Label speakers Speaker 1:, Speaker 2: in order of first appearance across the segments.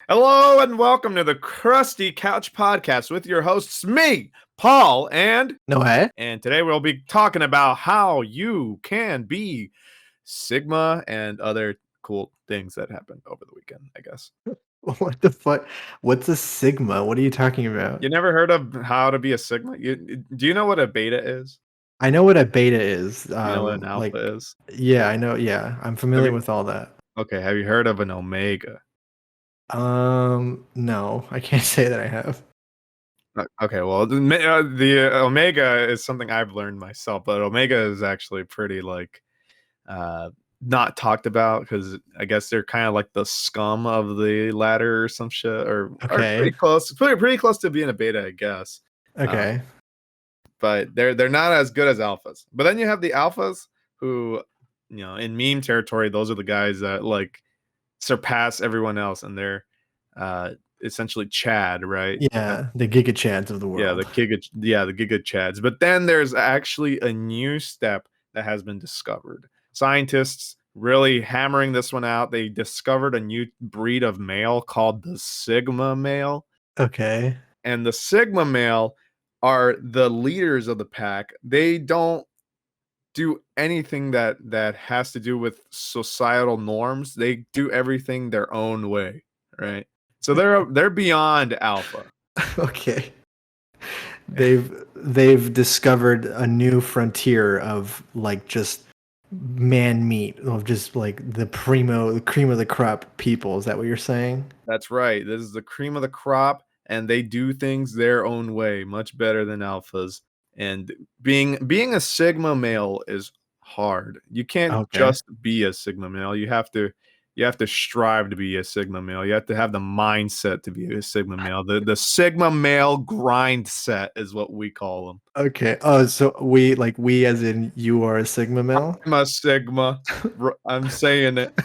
Speaker 1: Hello and welcome to the Crusty Couch podcast with your hosts, me, Paul, and
Speaker 2: No way.
Speaker 1: and today we'll be talking about how you can be Sigma and other cool things that happened over the weekend, I guess.
Speaker 2: What the fuck? What's a sigma? What are you talking about?
Speaker 1: You never heard of how to be a Sigma? Do you know what a beta is?
Speaker 2: I know what a beta is.
Speaker 1: You know what an alpha is?
Speaker 2: Yeah, I know. Yeah, I'm
Speaker 1: Have
Speaker 2: familiar
Speaker 1: you,
Speaker 2: with all that.
Speaker 1: okay, have you heard of an omega?
Speaker 2: No, I can't say that I have.
Speaker 1: Okay, well, the omega is something I've learned myself, but omega is actually pretty uh not talked about because I guess they're kind of like the scum of the ladder or some shit, or
Speaker 2: Okay.
Speaker 1: pretty close, pretty close to being a beta, I guess. Uh,
Speaker 2: Okay.
Speaker 1: but they're not as good as alphas. But then you have the alphas who, in meme territory, those are the guys that like surpass everyone else, and they're uh essentially Chad, right?
Speaker 2: Yeah, the Giga Chads of the
Speaker 1: Yeah, the
Speaker 2: world.
Speaker 1: Giga Chads. But then there's actually a new step that has been discovered. Scientists really hammering this one out. They discovered a new breed of male called the Sigma male.
Speaker 2: Okay.
Speaker 1: And the Sigma male are the leaders of the pack. They don't do anything that has to do with societal norms. They do everything their own way, right? So they're beyond alpha.
Speaker 2: Okay. They've discovered a new frontier of like just man meat, of just like the cream of the crop people. Is that what you're saying?
Speaker 1: That's right. This is the cream of the crop, and they do things their own way, much better than alphas. And being a sigma male is hard. You can't
Speaker 2: Okay.
Speaker 1: just be a sigma male. You have to strive to be a sigma male. You have to have the mindset to be a sigma male. The sigma male grind set is what we call them.
Speaker 2: Okay. Oh, so we as in you are a Sigma male?
Speaker 1: I'm a sigma. I'm saying it.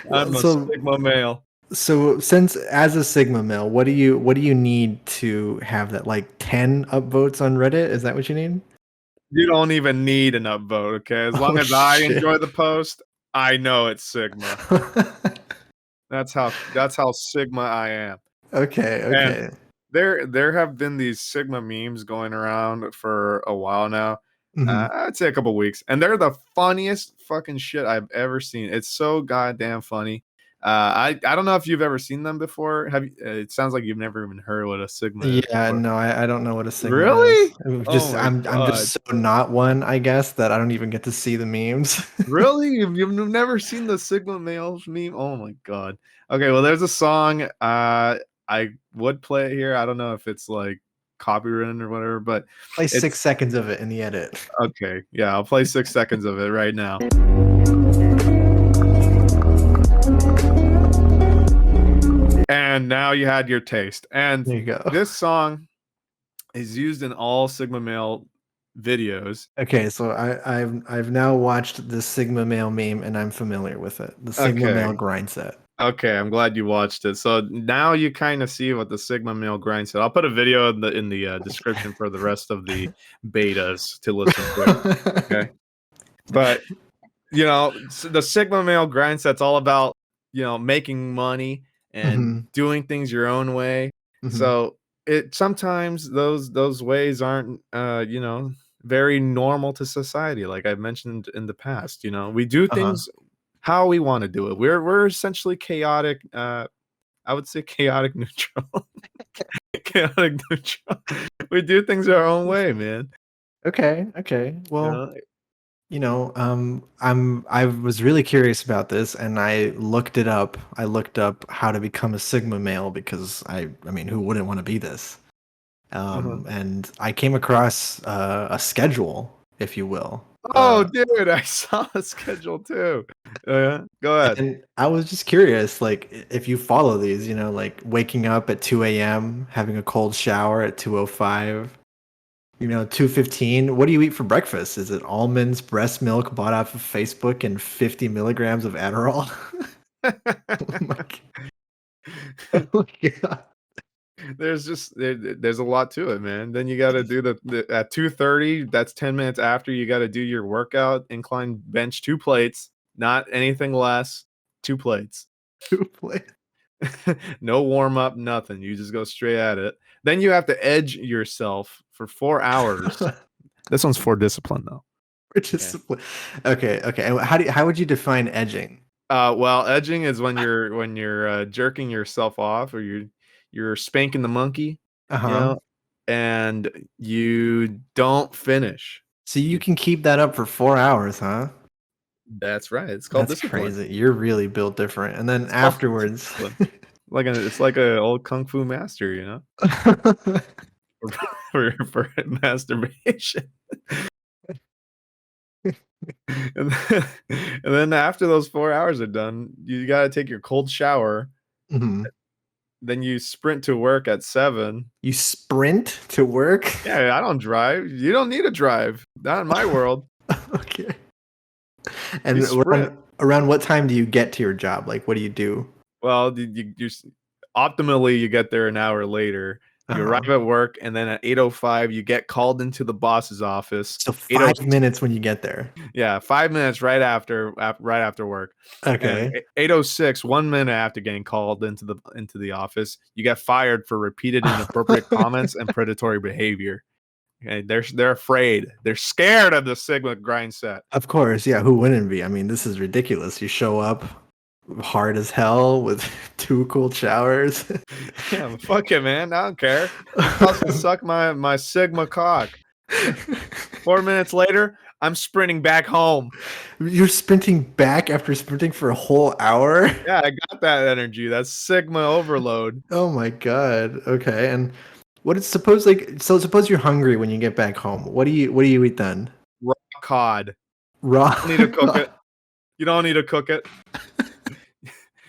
Speaker 2: Well,
Speaker 1: I'm a
Speaker 2: so
Speaker 1: sigma male.
Speaker 2: so since as a Sigma male, what do you need to have that? Like 10 upvotes on Reddit? Is that what you need?
Speaker 1: You don't even need an upvote, okay? As long
Speaker 2: Oh
Speaker 1: as I
Speaker 2: shit.
Speaker 1: enjoy the post, I know it's Sigma. That's how Sigma I am.
Speaker 2: Okay,
Speaker 1: And
Speaker 2: okay.
Speaker 1: there have been these Sigma memes going around for a while now.
Speaker 2: Mhm.
Speaker 1: I'd say a couple weeks, and they're the funniest fucking shit I've ever seen. It's so goddamn funny. I don't know if you've ever seen them before. Have you? It sounds like you've never even heard what a Sigma is
Speaker 2: Yeah,
Speaker 1: before.
Speaker 2: no, I don't know what a Sigma is.
Speaker 1: Really?
Speaker 2: I'm
Speaker 1: Oh
Speaker 2: just
Speaker 1: my
Speaker 2: I'm
Speaker 1: god.
Speaker 2: just so not one, I guess, that I don't even get to see the memes.
Speaker 1: Really? You've never seen the Sigma males meme? Oh my god. Okay, well there's a song I would play it here. I don't know if it's like copywritten or whatever, but
Speaker 2: Play 6
Speaker 1: it's
Speaker 2: seconds of it in the edit.
Speaker 1: okay. Yeah, I'll play 6 seconds of it right now. And now you had your taste. And
Speaker 2: There you go.
Speaker 1: this song is used in all Sigma male videos.
Speaker 2: Okay, so I've now watched the Sigma male meme and I'm familiar with it. The Sigma
Speaker 1: Okay.
Speaker 2: male grind set.
Speaker 1: Okay, I'm glad you watched it. So now you kind of see what the Sigma male grind said. I'll put a video in the description for the rest of the betas to listen to. Okay, but the Sigma male grind set's all about making money and
Speaker 2: Mhm.
Speaker 1: doing things your own way.
Speaker 2: Mhm.
Speaker 1: So it sometimes those ways aren't very normal to society, like I've mentioned in the past. We do
Speaker 2: Uh-huh.
Speaker 1: things how we want to do it. We're essentially chaotic. I would say chaotic neutral. Chaotic neutral. We do things our own way, man.
Speaker 2: Okay, okay.
Speaker 1: You
Speaker 2: Well,
Speaker 1: know?
Speaker 2: I was really curious about this and I looked it up. I looked up how to become a Sigma male because I mean, who wouldn't want to be this?
Speaker 1: Uh-huh.
Speaker 2: And I came across a schedule, if you will.
Speaker 1: Oh, dude, I saw the schedule too. Go ahead.
Speaker 2: And I was just curious, like if you follow these, like waking up at 2 a.m., having a cold shower at 2:05, 2:15. What do you eat for breakfast? Is it almonds, breast milk bought off of Facebook, and 50 milligrams of Adderall? Oh my God. Oh my God.
Speaker 1: There's a lot to it, man. Then you got to do the at 2:30. That's 10 minutes after you got to do your workout, incline bench 2 plates, not anything less. 2 plates.
Speaker 2: Two plates.
Speaker 1: No warm up, nothing. You just go straight at it. Then you have to edge yourself for 4 hours. This one's for discipline, though. Okay.
Speaker 2: Okay, okay. And how would you define edging?
Speaker 1: Well, edging is when you're jerking yourself off, or you're spanking the monkey, you
Speaker 2: Uh-huh.
Speaker 1: know, and you don't finish.
Speaker 2: So you
Speaker 1: You,
Speaker 2: can keep that up for 4 hours, huh?
Speaker 1: that's right. It's called
Speaker 2: That's
Speaker 1: discipline.
Speaker 2: crazy. You're really built different. And then
Speaker 1: It's called
Speaker 2: afterwards,
Speaker 1: discipline. It's like a old kung fu master, for masturbation. And then after those 4 hours are done, you got to take your cold shower.
Speaker 2: Mhm.
Speaker 1: Then you sprint to work at 7.
Speaker 2: You sprint to work?
Speaker 1: Yeah, I don't drive. You don't need to drive. Not in my world.
Speaker 2: Okay.
Speaker 1: You
Speaker 2: And
Speaker 1: sprint.
Speaker 2: around what time do you get to your job? Like, what do you do?
Speaker 1: Well, optimally you get there an hour later. You
Speaker 2: Uh-huh.
Speaker 1: arrive at work, and then at 8:05 you get called into the boss's office.
Speaker 2: So
Speaker 1: 80
Speaker 2: 5 minutes when you get there.
Speaker 1: Yeah, 5 minutes right after work. And
Speaker 2: Okay.
Speaker 1: 8:06, 1 minute after getting called into the office, you get fired for repeated inappropriate comments and predatory behavior. Okay, they're afraid. They're scared of the Sigma grind set.
Speaker 2: Of course, yeah. Who wouldn't be? I mean, this is ridiculous. You show up hard as hell with 2 cold showers.
Speaker 1: Yeah, fuck it, man. I don't care. I'm supposed to suck my Sigma cock. 4 minutes later, I'm sprinting back home.
Speaker 2: You're sprinting back after sprinting for a whole hour?
Speaker 1: Yeah, I got that energy. That's Sigma overload.
Speaker 2: Oh my god. Okay. And what it's suppose like so suppose you're hungry when you get back home. What do you eat then?
Speaker 1: Raw cod.
Speaker 2: Raw.
Speaker 1: You don't need to cook it. You don't need to cook it.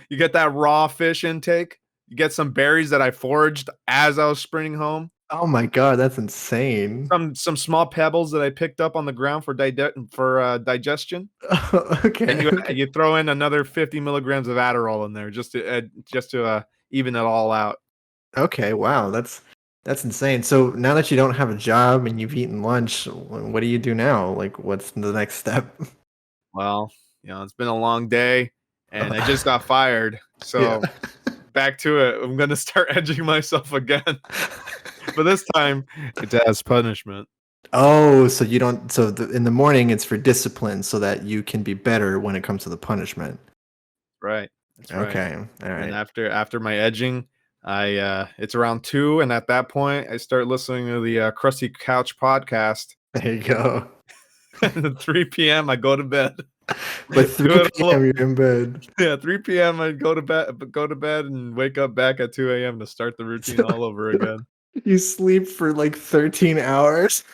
Speaker 1: You get that raw fish intake. You get some berries that I foraged as I was sprinting home.
Speaker 2: Oh my god, that's insane.
Speaker 1: Some small pebbles that I picked up on the ground for digestion. And
Speaker 2: Okay.
Speaker 1: you
Speaker 2: Okay.
Speaker 1: you throw in another 50 milligrams of Adderall in there just to even it all out.
Speaker 2: Okay, wow. That's insane. So now that you don't have a job and you've eaten lunch, what do you do now? Like what's the next step?
Speaker 1: Well, it's been a long day, and I just got fired.
Speaker 2: Yeah.
Speaker 1: So back to it. I'm gonna start edging myself again, but this time it's as punishment.
Speaker 2: Oh, so you don't in the morning it's for discipline so that you can be better when it comes to the punishment.
Speaker 1: Right. That's right.
Speaker 2: Okay. All
Speaker 1: And
Speaker 2: right.
Speaker 1: after my edging, it's around 2, and at that point, I start listening to the Crusty Couch podcast.
Speaker 2: There you go.
Speaker 1: And at 3 p.m., I go to bed.
Speaker 2: By
Speaker 1: Do it
Speaker 2: 3
Speaker 1: all.
Speaker 2: p.m. you're in bed.
Speaker 1: Yeah, 3 p.m. I go to bed, and wake up back at 2 a.m. to start the routine all over again.
Speaker 2: You sleep for like 13 hours?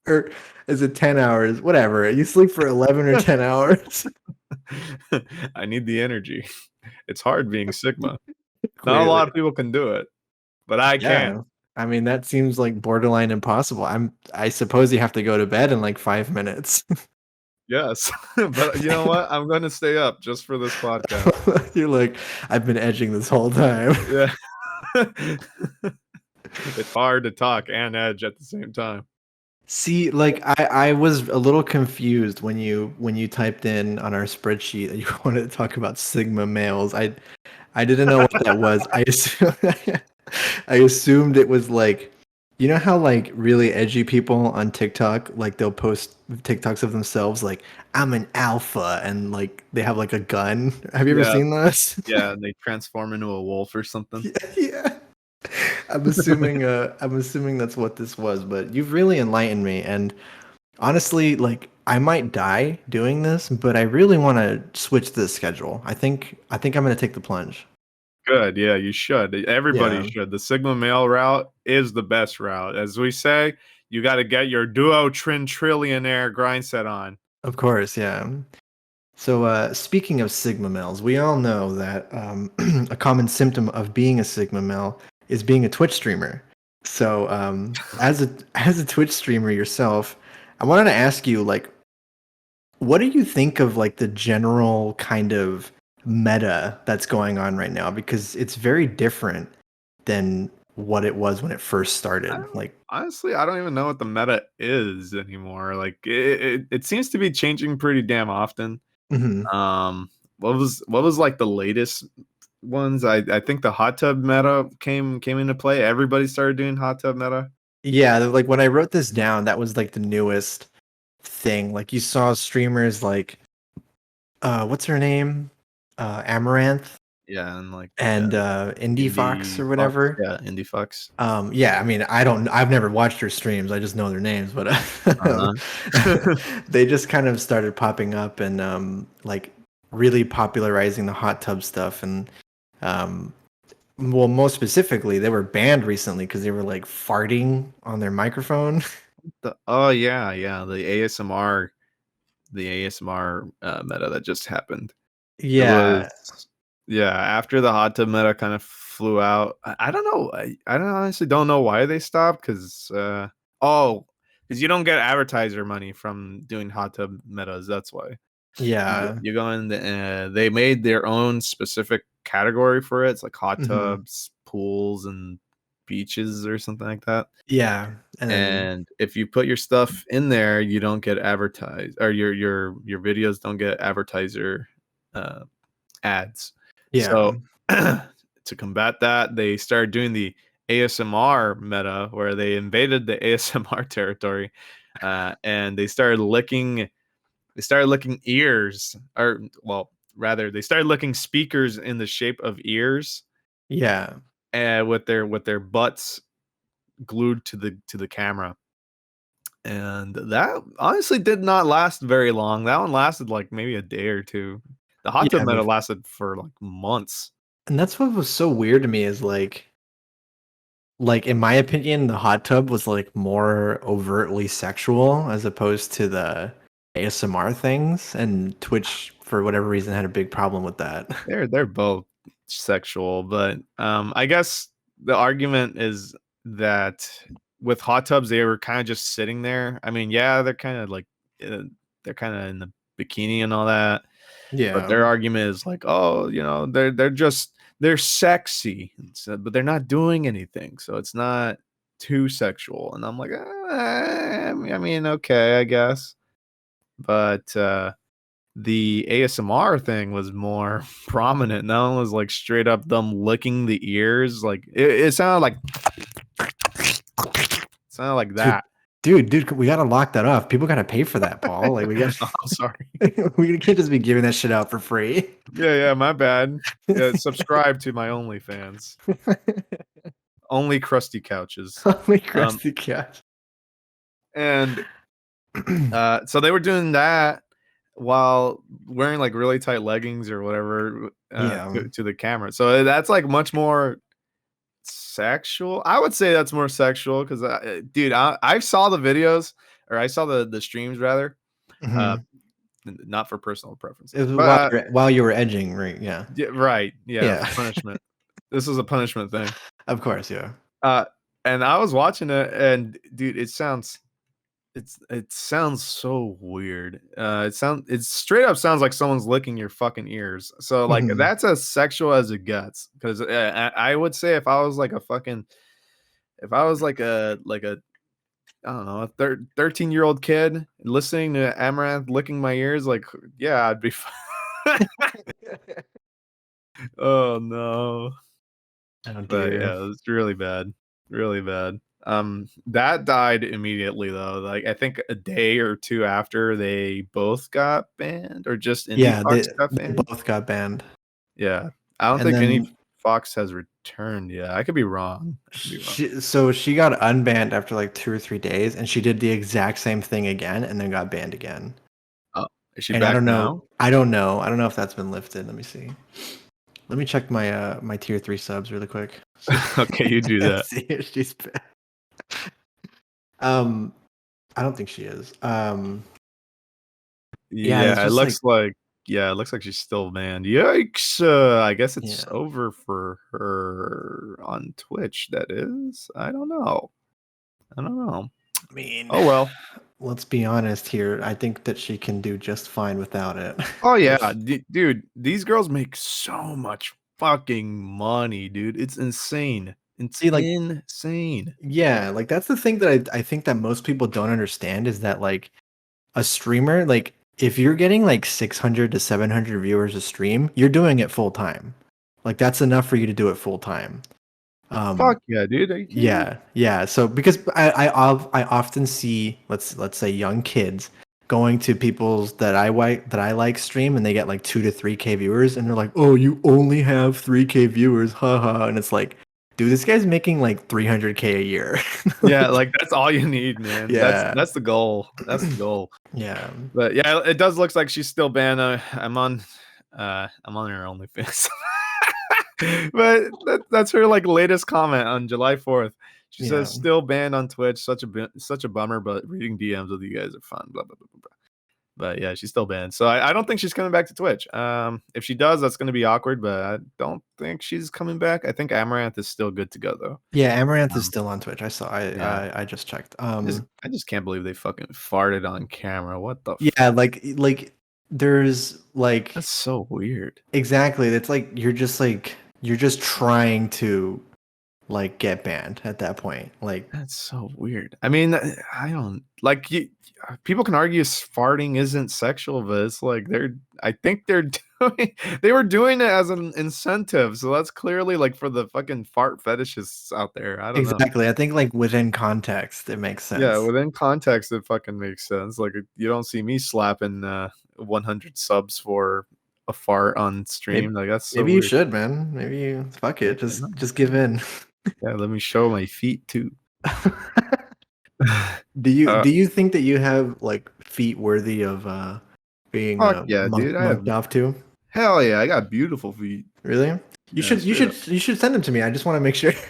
Speaker 2: Or is it 10 hours? Whatever. You sleep for 11 or 10 hours?
Speaker 1: I need the energy. It's hard being Sigma. Not a
Speaker 2: Clearly.
Speaker 1: lot of people can do it, but I
Speaker 2: Yeah.
Speaker 1: can.
Speaker 2: I mean, that seems like borderline impossible. I suppose you have to go to bed in like 5 minutes.
Speaker 1: Yes. But you know what? I'm going to stay up just for this podcast.
Speaker 2: You're like, I've been edging this whole time.
Speaker 1: Yeah. It's hard to talk and edge at the same time.
Speaker 2: See, like I was a little confused when you typed in on our spreadsheet that you wanted to talk about Sigma males. I didn't know what that was. I assumed it was like you know how like really edgy people on TikTok like they'll post TikToks of themselves like I'm an alpha and like they have like a gun. Have you ever
Speaker 1: Yeah.
Speaker 2: seen this?
Speaker 1: Yeah, and they transform into a wolf or something.
Speaker 2: Yeah. I'm assuming that's what this was, but you've really enlightened me and honestly, like I might die doing this, but I really want to switch the schedule. I think I'm going to take the plunge.
Speaker 1: Good. Yeah, you should. Everybody
Speaker 2: Yeah,
Speaker 1: should. The Sigma male route is the best route. As we say, you got to get your duo trillionaire grind set on.
Speaker 2: of course, yeah. So, speaking of Sigma males, we all know that a common symptom of being a Sigma male is being a Twitch streamer. So, as a Twitch streamer yourself, I wanted to ask you, like, what do you think of like the general kind of meta that's going on right now? Because it's very different than what it was when it first started. Like,
Speaker 1: Honestly, I don't even know what the meta is anymore. Like it seems to be changing pretty damn often.
Speaker 2: mhm.
Speaker 1: Um, what was like the latest? ones. I think the hot tub meta came into play. Everybody started doing hot tub meta.
Speaker 2: Yeah, like when I wrote this down, that was like the newest thing. Like you saw streamers like what's her name? Amaranth
Speaker 1: Yeah, and like
Speaker 2: and Indie Fox
Speaker 1: Indie
Speaker 2: or
Speaker 1: Fox.
Speaker 2: whatever.
Speaker 1: Yeah, Indie Fox.
Speaker 2: Yeah, I mean, I've never watched her streams. I just know their names, but
Speaker 1: Uh-huh.
Speaker 2: they just kind of started popping up and like really popularizing the hot tub stuff. And um, well, most specifically, they were banned recently because they were like farting on their microphone.
Speaker 1: Oh yeah, yeah, the ASMR meta that just happened. It
Speaker 2: Yeah,
Speaker 1: was yeah, after the hot tub meta kind of flew out. I don't know. I don't honestly don't know why they stopped because oh, because you don't get advertiser money from doing hot tub metas. That's why.
Speaker 2: yeah.
Speaker 1: You go in they made their own specific category for it. It's like hot
Speaker 2: Hmm.
Speaker 1: tubs, pools, and beaches or something like that.
Speaker 2: Yeah, and then
Speaker 1: And if you put your stuff in there, you don't get advertised, or your videos don't get advertiser uh, ads.
Speaker 2: yeah,
Speaker 1: So to combat that, they started doing the ASMR meta, where they invaded the ASMR territory, and they started licking. They started licking ears, or well, rather, they started licking speakers in the shape of ears,
Speaker 2: yeah.
Speaker 1: and with their butts glued to the camera. And that honestly did not last very long. That one lasted like maybe a day or two. The hot tub
Speaker 2: Yeah,
Speaker 1: meta lasted for like months.
Speaker 2: and that's what was so weird to me is like in my opinion, the hot tub was like more overtly sexual as opposed to the ASMR things, and Twitch for whatever reason had a big problem with that.
Speaker 1: They're both sexual, but I guess the argument is that with hot tubs they were kind of just sitting there. I mean, yeah, they're kind of like uh, they're kind of in the bikini and all that, but
Speaker 2: Yeah.
Speaker 1: their argument is like, oh, they're sexy, but they're not doing anything, so it's not too sexual. And I'm like, I mean, okay, I guess, but the ASMR thing was more prominent. That one was like straight up them licking the ears. Like it sounded like
Speaker 2: Dude,
Speaker 1: that.
Speaker 2: dude, we gotta lock that off. People gotta pay for that, Paul. Like we got
Speaker 1: Oh, I'm sorry.
Speaker 2: we can't just be giving that shit out for free.
Speaker 1: Yeah, my bad. Yeah, subscribe to my OnlyFans. Only Crusty Couches.
Speaker 2: Only
Speaker 1: Um,
Speaker 2: Crusty Couch.
Speaker 1: and so they were doing that while wearing like really tight leggings or whatever
Speaker 2: Yeah.
Speaker 1: to the camera. So that's like much more sexual. I would say that's more sexual because, dude, I saw the videos, or I saw the streams rather. Uh,
Speaker 2: Mhm.
Speaker 1: Not for personal
Speaker 2: It
Speaker 1: preferences,
Speaker 2: was
Speaker 1: but
Speaker 2: while you were edging, right? Yeah.
Speaker 1: yeah, right, yeah,
Speaker 2: Yeah.
Speaker 1: for punishment. This is a punishment thing.
Speaker 2: Of course, yeah.
Speaker 1: Uh, and I was watching it, and dude, it sounds so weird. It straight up sounds like someone's licking your fucking ears. So like
Speaker 2: Mhm.
Speaker 1: that's as sexual as it gets. Because I would say if I was like a I don't know, a 13-year-old kid listening to Amaranth licking my ears, like yeah, I'd be. Oh no.
Speaker 2: Oh
Speaker 1: But
Speaker 2: dear.
Speaker 1: yeah, it's really bad. Really bad. That died immediately though. Like I think a day or two after they both got banned, or just Indie
Speaker 2: Yeah,
Speaker 1: Fox got
Speaker 2: they
Speaker 1: banned.
Speaker 2: both got banned.
Speaker 1: Yeah. I don't
Speaker 2: And
Speaker 1: think any
Speaker 2: then
Speaker 1: Fox has returned yet. I could be wrong. I could be wrong.
Speaker 2: she got unbanned after like 2 or 3 days, and she did the exact same thing again, and then got banned again.
Speaker 1: Oh, is she
Speaker 2: And I
Speaker 1: back
Speaker 2: don't know.
Speaker 1: now?
Speaker 2: I don't know if that's been lifted. Let me see. Let me check my my tier 3 subs really quick.
Speaker 1: Okay, you do that.
Speaker 2: See if she's back. Um, I don't think she is. Yeah, it's
Speaker 1: Yeah,
Speaker 2: just like
Speaker 1: it looks like she's still banned. Yikes. I guess it's
Speaker 2: yeah.
Speaker 1: over for her on Twitch, that is. I don't know. I don't know.
Speaker 2: I mean,
Speaker 1: Oh well.
Speaker 2: let's be honest here. I think that she can do just fine without it.
Speaker 1: Oh yeah,
Speaker 2: If
Speaker 1: dude, these girls make so much fucking money, dude. It's insane. It's
Speaker 2: see, like,
Speaker 1: insane.
Speaker 2: yeah, like that's the thing that I think that most people don't understand is that like a streamer, like if you're getting like 600 to 700 viewers a stream, you're doing it full time. Like that's enough for you to do it full time.
Speaker 1: Fuck yeah, dude. Are you kidding me?
Speaker 2: Yeah. So because I often see let's say young kids going to people's that I like stream and they get like 2 to 3K viewers and they're like, oh, you only have 3K viewers, haha. And it's like, dude, this guy's making like 300K a year.
Speaker 1: Yeah, like that's all you need, man.
Speaker 2: Yeah.
Speaker 1: That's the goal. That's the goal.
Speaker 2: Yeah.
Speaker 1: But yeah, it does look like she's still banned. I'm on her OnlyFans. But that's her like latest comment on July 4th. She
Speaker 2: Yeah.
Speaker 1: says still banned on Twitch. Such a bummer, but reading DMs with you guys are fun. Blah blah blah blah. Blah. But yeah, she's still banned. So I don't think she's coming back to Twitch. If she does, that's going to be awkward. But I don't think she's coming back. I think Amaranth is still good to go though.
Speaker 2: Yeah, Amaranth is
Speaker 1: Um,
Speaker 2: still on Twitch.
Speaker 1: yeah,
Speaker 2: I just checked.
Speaker 1: I just can't believe they fucking farted on camera. What the?
Speaker 2: Yeah, like there's like
Speaker 1: That's so weird.
Speaker 2: exactly. It's like you're just trying to like get banned at that point. Like
Speaker 1: That's so weird. I mean, I don't like you. People can argue farting isn't sexual, but it's like I think they're doing. They were doing it as an incentive, so that's clearly like for the fucking fart fetishists out there. I don't know.
Speaker 2: exactly. I think like within context, it makes
Speaker 1: Yeah,
Speaker 2: sense.
Speaker 1: within context, it fucking makes sense. Like you don't see me slapping 100 subs for a fart on
Speaker 2: Maybe
Speaker 1: stream. Like that's so
Speaker 2: maybe you
Speaker 1: weird.
Speaker 2: should, man. Maybe you fuck
Speaker 1: Yeah,
Speaker 2: it. Just give in.
Speaker 1: yeah, let me show my feet too.
Speaker 2: Do you think that you have like feet worthy of being
Speaker 1: Fuck yeah, dude. I have
Speaker 2: munked off to?
Speaker 1: hell yeah. I got beautiful feet.
Speaker 2: Really?
Speaker 1: Yeah, straight up.
Speaker 2: You should send them to me. I just want to make sure. Just-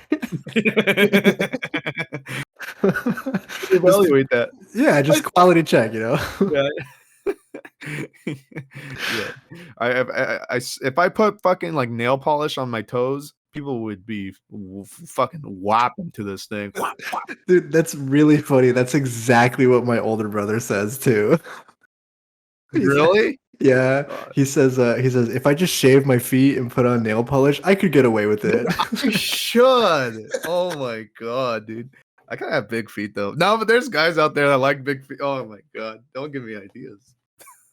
Speaker 1: Evaluate that.
Speaker 2: yeah, just quality check, you know.
Speaker 1: Yeah. Yeah. If I put fucking like nail polish on my toes, people would be fucking whopping to this thing. Whop, whop.
Speaker 2: Dude, that's really funny. That's exactly what my older brother says too. He's like-
Speaker 1: Really?
Speaker 2: yeah,
Speaker 1: God.
Speaker 2: he says if I just shave my feet and put on nail polish, I could get away with it.
Speaker 1: I should. Oh my god, dude. I kind of have big feet though. No, but there's guys out there that like big feet. Oh my god. Don't give me ideas.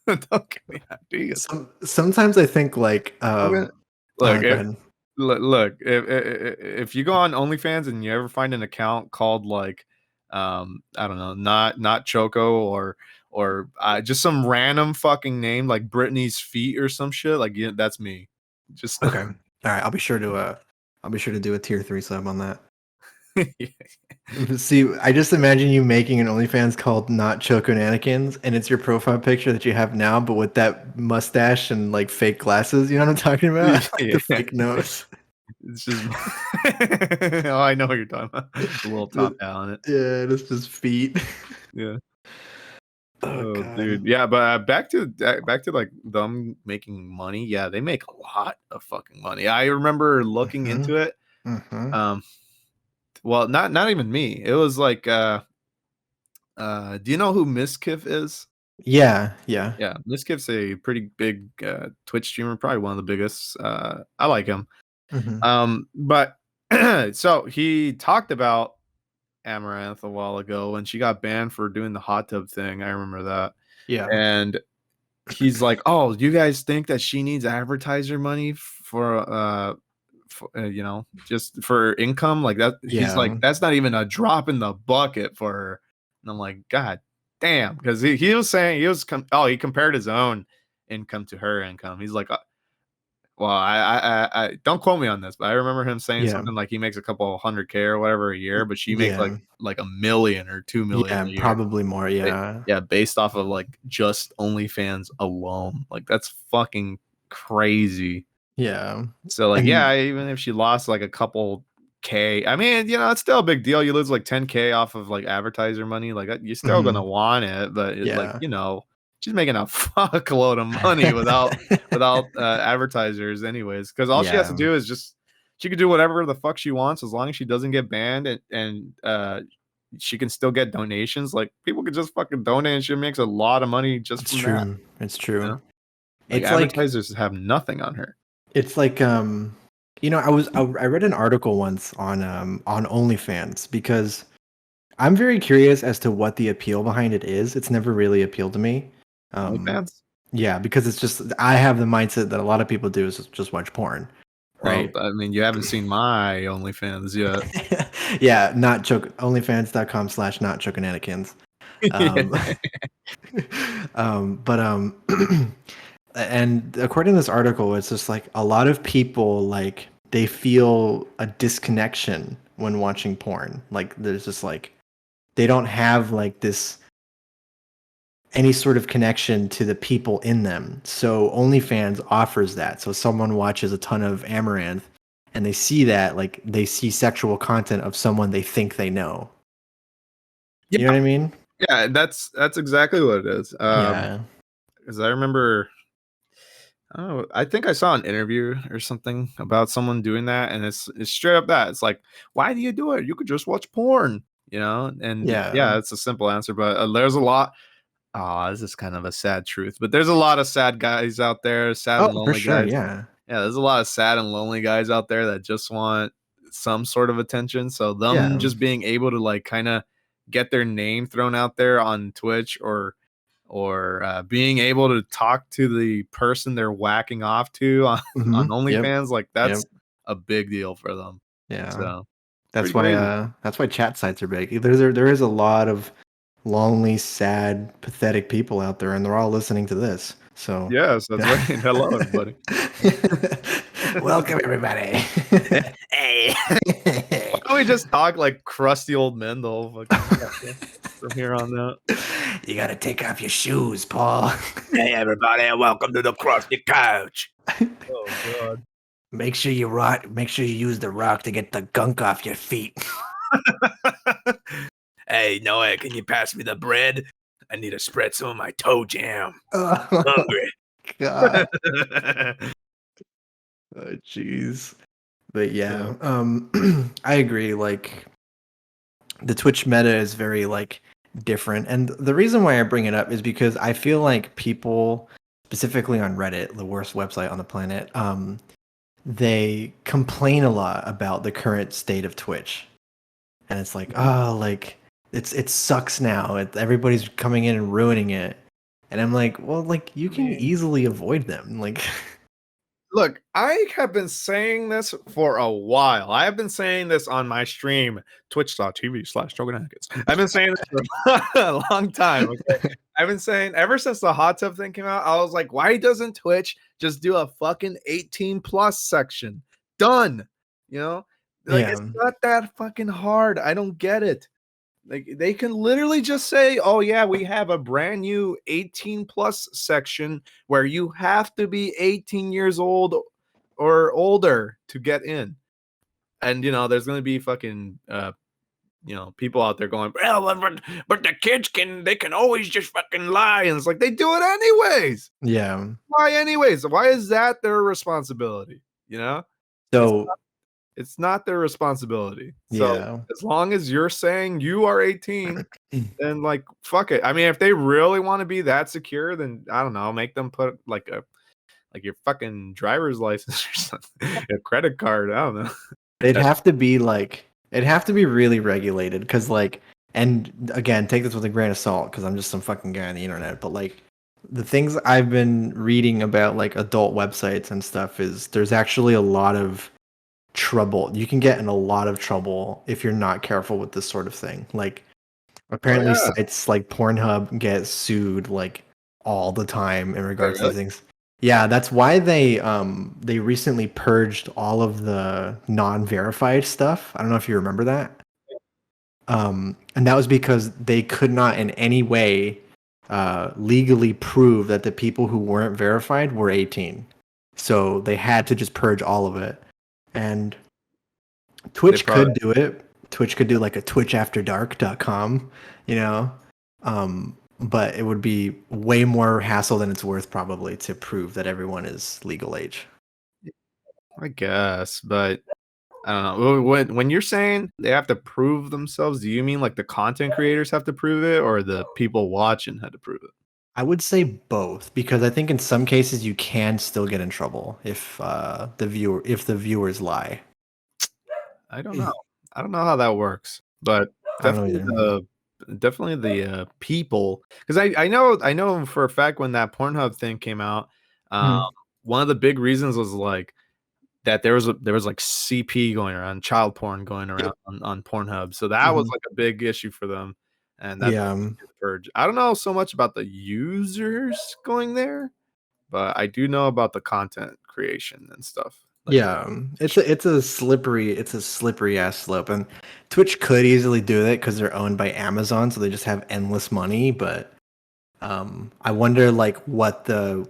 Speaker 1: Don't give me ideas.
Speaker 2: Sometimes I think like
Speaker 1: Look,
Speaker 2: go
Speaker 1: if,
Speaker 2: ahead.
Speaker 1: look, if you go on OnlyFans and you ever find an account called like I don't know, not Choco or just some random fucking name like Britney's feet or some shit, like yeah, that's me. Just
Speaker 2: Okay. All right, I'll be sure to do a tier 3 sub on that. See, I just imagine you making an OnlyFans called Not Choco Nannikins, and it's your profile picture that you have now, but with that mustache and like fake glasses. You know what I'm talking about? Like the fake nose.
Speaker 1: It's just oh, I know what you're talking about. A little top hat on it.
Speaker 2: Yeah, it's just feet.
Speaker 1: Yeah.
Speaker 2: Oh,
Speaker 1: Oh,
Speaker 2: God.
Speaker 1: dude. Yeah, but back to like them making money. Yeah, they make a lot of fucking money. I remember looking into it.
Speaker 2: Mhm.
Speaker 1: Well, not even me. It was like do you know who Miskiff is?
Speaker 2: Yeah, yeah.
Speaker 1: Yeah, Miskiff's a pretty big Twitch streamer, probably one of the biggest. I like him.
Speaker 2: Mhm.
Speaker 1: But so he talked about Amaranth a while ago when she got banned for doing the hot tub thing. I remember that.
Speaker 2: Yeah.
Speaker 1: And he's like, "Oh, you guys think that she needs advertiser money you know, just for income like that?" He's like,
Speaker 2: Yeah.
Speaker 1: "That's not even a drop in the bucket for her." And I'm like, "God damn," because he was saying he compared his own income to her income. He's like, well, I don't quote me on this, but I remember him saying
Speaker 2: Yeah.
Speaker 1: something like he makes a couple 100K or whatever a year, but she makes
Speaker 2: Yeah.
Speaker 1: like 1 million or 2 million
Speaker 2: Yeah,
Speaker 1: a year.
Speaker 2: probably more. Yeah.
Speaker 1: Yeah, based off of like just OnlyFans alone. Like that's fucking crazy.
Speaker 2: Yeah.
Speaker 1: So like,
Speaker 2: And
Speaker 1: yeah, even if she lost like a couple K, I mean, you know, it's still a big deal. You lose like 10K off of like advertiser money, like you're still gonna
Speaker 2: Mhm.
Speaker 1: want it, but like,
Speaker 2: Yeah.
Speaker 1: you know, she's making a fuckload of money without advertisers anyways, because all she has to
Speaker 2: Yeah.
Speaker 1: do is just she could do whatever the fuck she wants as long as she doesn't get banned and she can still get donations. Like people could just fucking donate and she makes a lot of money just
Speaker 2: It's
Speaker 1: from that.
Speaker 2: true. It's
Speaker 1: You
Speaker 2: true.
Speaker 1: know? Like
Speaker 2: It's like
Speaker 1: advertisers have nothing on her.
Speaker 2: it's like you know, I read an article once on OnlyFans because I'm very curious as to what the appeal behind it is. It's never really appealed to me.
Speaker 1: OnlyFans?
Speaker 2: Yeah, because it's just I have the mindset that a lot of people do is just watch porn.
Speaker 1: Well,
Speaker 2: right?
Speaker 1: I mean, you haven't seen my OnlyFans yet.
Speaker 2: Yeah, not choke onlyfans.com/not chokinanakins. Um,
Speaker 1: Yeah.
Speaker 2: but and according to this article, it's just like a lot of people like they feel a disconnection when watching porn. Like there's just like they don't have like this any sort of connection to the people in them. So OnlyFans offers that. So someone watches a ton of Amaranth and they see that, like they see sexual content of someone they think they know.
Speaker 1: Yeah,
Speaker 2: You know what I mean?
Speaker 1: yeah, that's exactly what it is.
Speaker 2: Yeah.
Speaker 1: Because I remember, I don't know, I think I saw an interview or something about someone doing that, and it's straight up that. It's like, why do you do it? You could just watch porn, you know? And
Speaker 2: Yeah.
Speaker 1: yeah, it's a simple answer, but there's a lot. Oh, this is kind of a sad truth, but there's a lot of sad guys out there, sad
Speaker 2: Oh,
Speaker 1: and
Speaker 2: for
Speaker 1: lonely
Speaker 2: sure.
Speaker 1: guys.
Speaker 2: Yeah.
Speaker 1: Yeah, there's a lot of sad and lonely guys out there that just want some sort of attention. So them
Speaker 2: Yeah.
Speaker 1: just being able to like kind of get their name thrown out there on Twitch or being able to talk to the person they're whacking off to on
Speaker 2: Yep.
Speaker 1: OnlyFans, like
Speaker 2: Yep.
Speaker 1: that's a big deal for them.
Speaker 2: Yeah.
Speaker 1: So pretty crazy.
Speaker 2: That's why chat sites are big. There is a lot of lonely, sad, pathetic people out there, and they're all listening to this. So,
Speaker 1: Yes, that's right. Hello, everybody.
Speaker 2: welcome everybody.
Speaker 1: Hey. Why don't we just talk like crusty old men the whole fucking podcast from here on out?
Speaker 2: You gotta take off your shoes, Paul.
Speaker 1: Hey everybody, and welcome to the Crusty Couch. Oh god.
Speaker 2: Make sure you use the rock to get the gunk off your feet.
Speaker 1: Hey Noah, can you pass me the bread? I need to spread some of my toe jam.
Speaker 2: Oh,
Speaker 1: Hungry.
Speaker 2: God. Oh, jeez. But yeah, I agree. Like the Twitch meta is very like different, and the reason why I bring it up is because I feel like people, specifically on Reddit, the worst website on the planet, they complain a lot about the current state of Twitch, and it's like, oh, like it sucks now. Everybody's coming in and ruining it, and I'm like, well, like you can easily avoid them, like.
Speaker 1: Look, I have been saying this for a while. I have been saying this on my stream, twitch.tv/Troganakis. I've been saying this for a long time. Okay. I've been saying ever since the hot tub thing came out, I was like, why doesn't Twitch just do a fucking 18 plus section? Done. You know? Like it's
Speaker 2: Yeah.
Speaker 1: not that fucking hard. I don't get it. Like they can literally just say, "Oh yeah, we have a brand new 18 plus section where you have to be 18 years old or older to get in." And you know, there's going to be fucking people out there going, "Well, but the kids they can always just fucking lie." And it's like they do it anyways.
Speaker 2: Yeah.
Speaker 1: Why anyways? Why is that their responsibility? You know?
Speaker 2: So
Speaker 1: It's not their responsibility. So
Speaker 2: yeah.
Speaker 1: as long as you're saying you are 18, then like fuck it. I mean, if they really want to be that secure, then I don't know, make them put like your fucking driver's license or something, a credit card. I don't know.
Speaker 2: It'd have to be really regulated because like, and again, take this with a grain of salt because I'm just some fucking guy on the internet, but like the things I've been reading about like adult websites and stuff is there's actually a lot of trouble. You can get in a lot of trouble if you're not careful with this sort of thing. Like
Speaker 1: Oh
Speaker 2: apparently
Speaker 1: yeah.
Speaker 2: sites like Pornhub get sued like all the time in
Speaker 1: Wait,
Speaker 2: regards to
Speaker 1: really?
Speaker 2: these things. Yeah, that's why they recently purged all of the non-verified stuff. I don't know if you remember that. And that was because they could not in any way legally prove that the people who weren't verified were 18. So they had to just purge all of it. And
Speaker 1: They
Speaker 2: Twitch
Speaker 1: probably
Speaker 2: could do it. Twitch could do like a twitchafterdark.com, you know. But it would be way more hassle than it's worth probably to prove that everyone is legal age.
Speaker 1: I guess, but I don't know. When you're saying they have to prove themselves, do you mean like the content creators have to prove it or the people watching had to prove it?
Speaker 2: I would say both because I think in some cases you can still get in trouble if the viewers lie.
Speaker 1: I don't know. I don't know how that works, but
Speaker 2: I don't know either.
Speaker 1: definitely the people, because I know for a fact when that Pornhub thing came out, um,
Speaker 2: Mhm.
Speaker 1: one of the big reasons was like that there was like CP going around, child porn going around on Pornhub. So that was like a big issue for them, and that's
Speaker 2: Yeah,
Speaker 1: the purge. I don't know so much about the users going there, but I do know about the content creation and stuff. Like,
Speaker 2: yeah. It's a slippery ass slope, and Twitch could easily do that because they're owned by Amazon, so they just have endless money. But I wonder like what the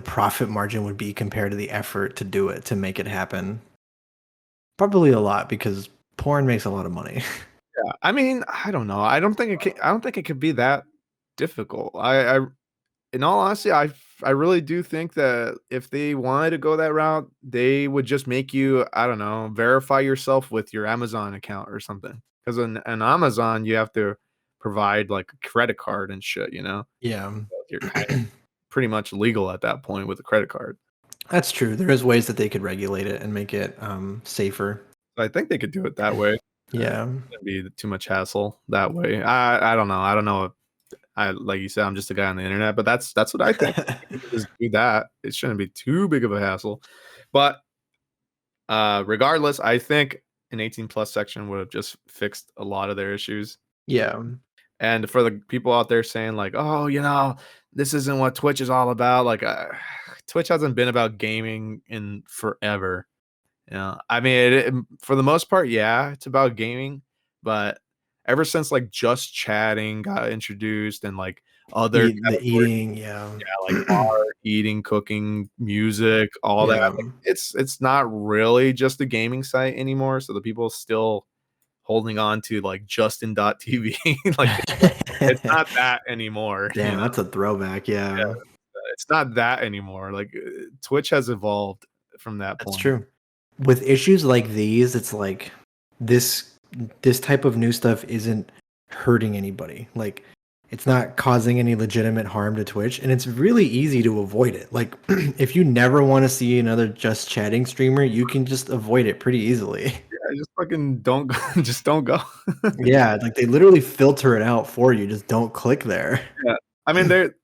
Speaker 2: profit margin would be compared to the effort to do it to make it happen. Probably a lot because porn makes a lot of money.
Speaker 1: yeah, I mean, I don't know. I don't think it could be that difficult. In all honesty, I really do think that if they wanted to go that route, they would just make you, I don't know, verify yourself with your Amazon account or something. Because in Amazon, you have to provide like a credit card and shit, you know?
Speaker 2: Yeah.
Speaker 1: You're kind of pretty much legal at that point with a credit card.
Speaker 2: That's true. There is ways that they could regulate it and make it safer.
Speaker 1: So I think they could do it that way.
Speaker 2: Yeah.
Speaker 1: Wouldn't be too much hassle that way. I don't know. I don't know. I like you said, I'm just a guy on the internet, but that's what I think. You can just do that. It shouldn't be too big of a hassle. But regardless, I think an 18 plus section would have just fixed a lot of their issues.
Speaker 2: Yeah.
Speaker 1: And for the people out there saying like, oh, you know, this isn't what Twitch is all about. Like, Twitch hasn't been about gaming in forever. You know, I mean, for the most part, yeah, it's about gaming, but ever since like just chatting got introduced and like other
Speaker 2: The eating, yeah.
Speaker 1: like art, eating, cooking, music, all that,
Speaker 2: Yeah.
Speaker 1: like, it's not really just a gaming site anymore. So the people still holding on to like Justin.tv, like it's not that anymore.
Speaker 2: Damn,
Speaker 1: You know?
Speaker 2: that's a throwback.
Speaker 1: Yeah,
Speaker 2: Yeah.
Speaker 1: it's not that anymore. Like Twitch has evolved from that
Speaker 2: That's
Speaker 1: point.
Speaker 2: true. With issues like these, it's like this this type of new stuff isn't hurting anybody. Like it's not causing any legitimate harm to Twitch, and it's really easy to avoid it. Like if you never want to see another just chatting streamer, you can just avoid it pretty easily.
Speaker 1: Yeah, just fucking don't go, just don't go.
Speaker 2: Yeah, like they literally filter it out for you. Just don't click there.
Speaker 1: Yeah, I mean, they're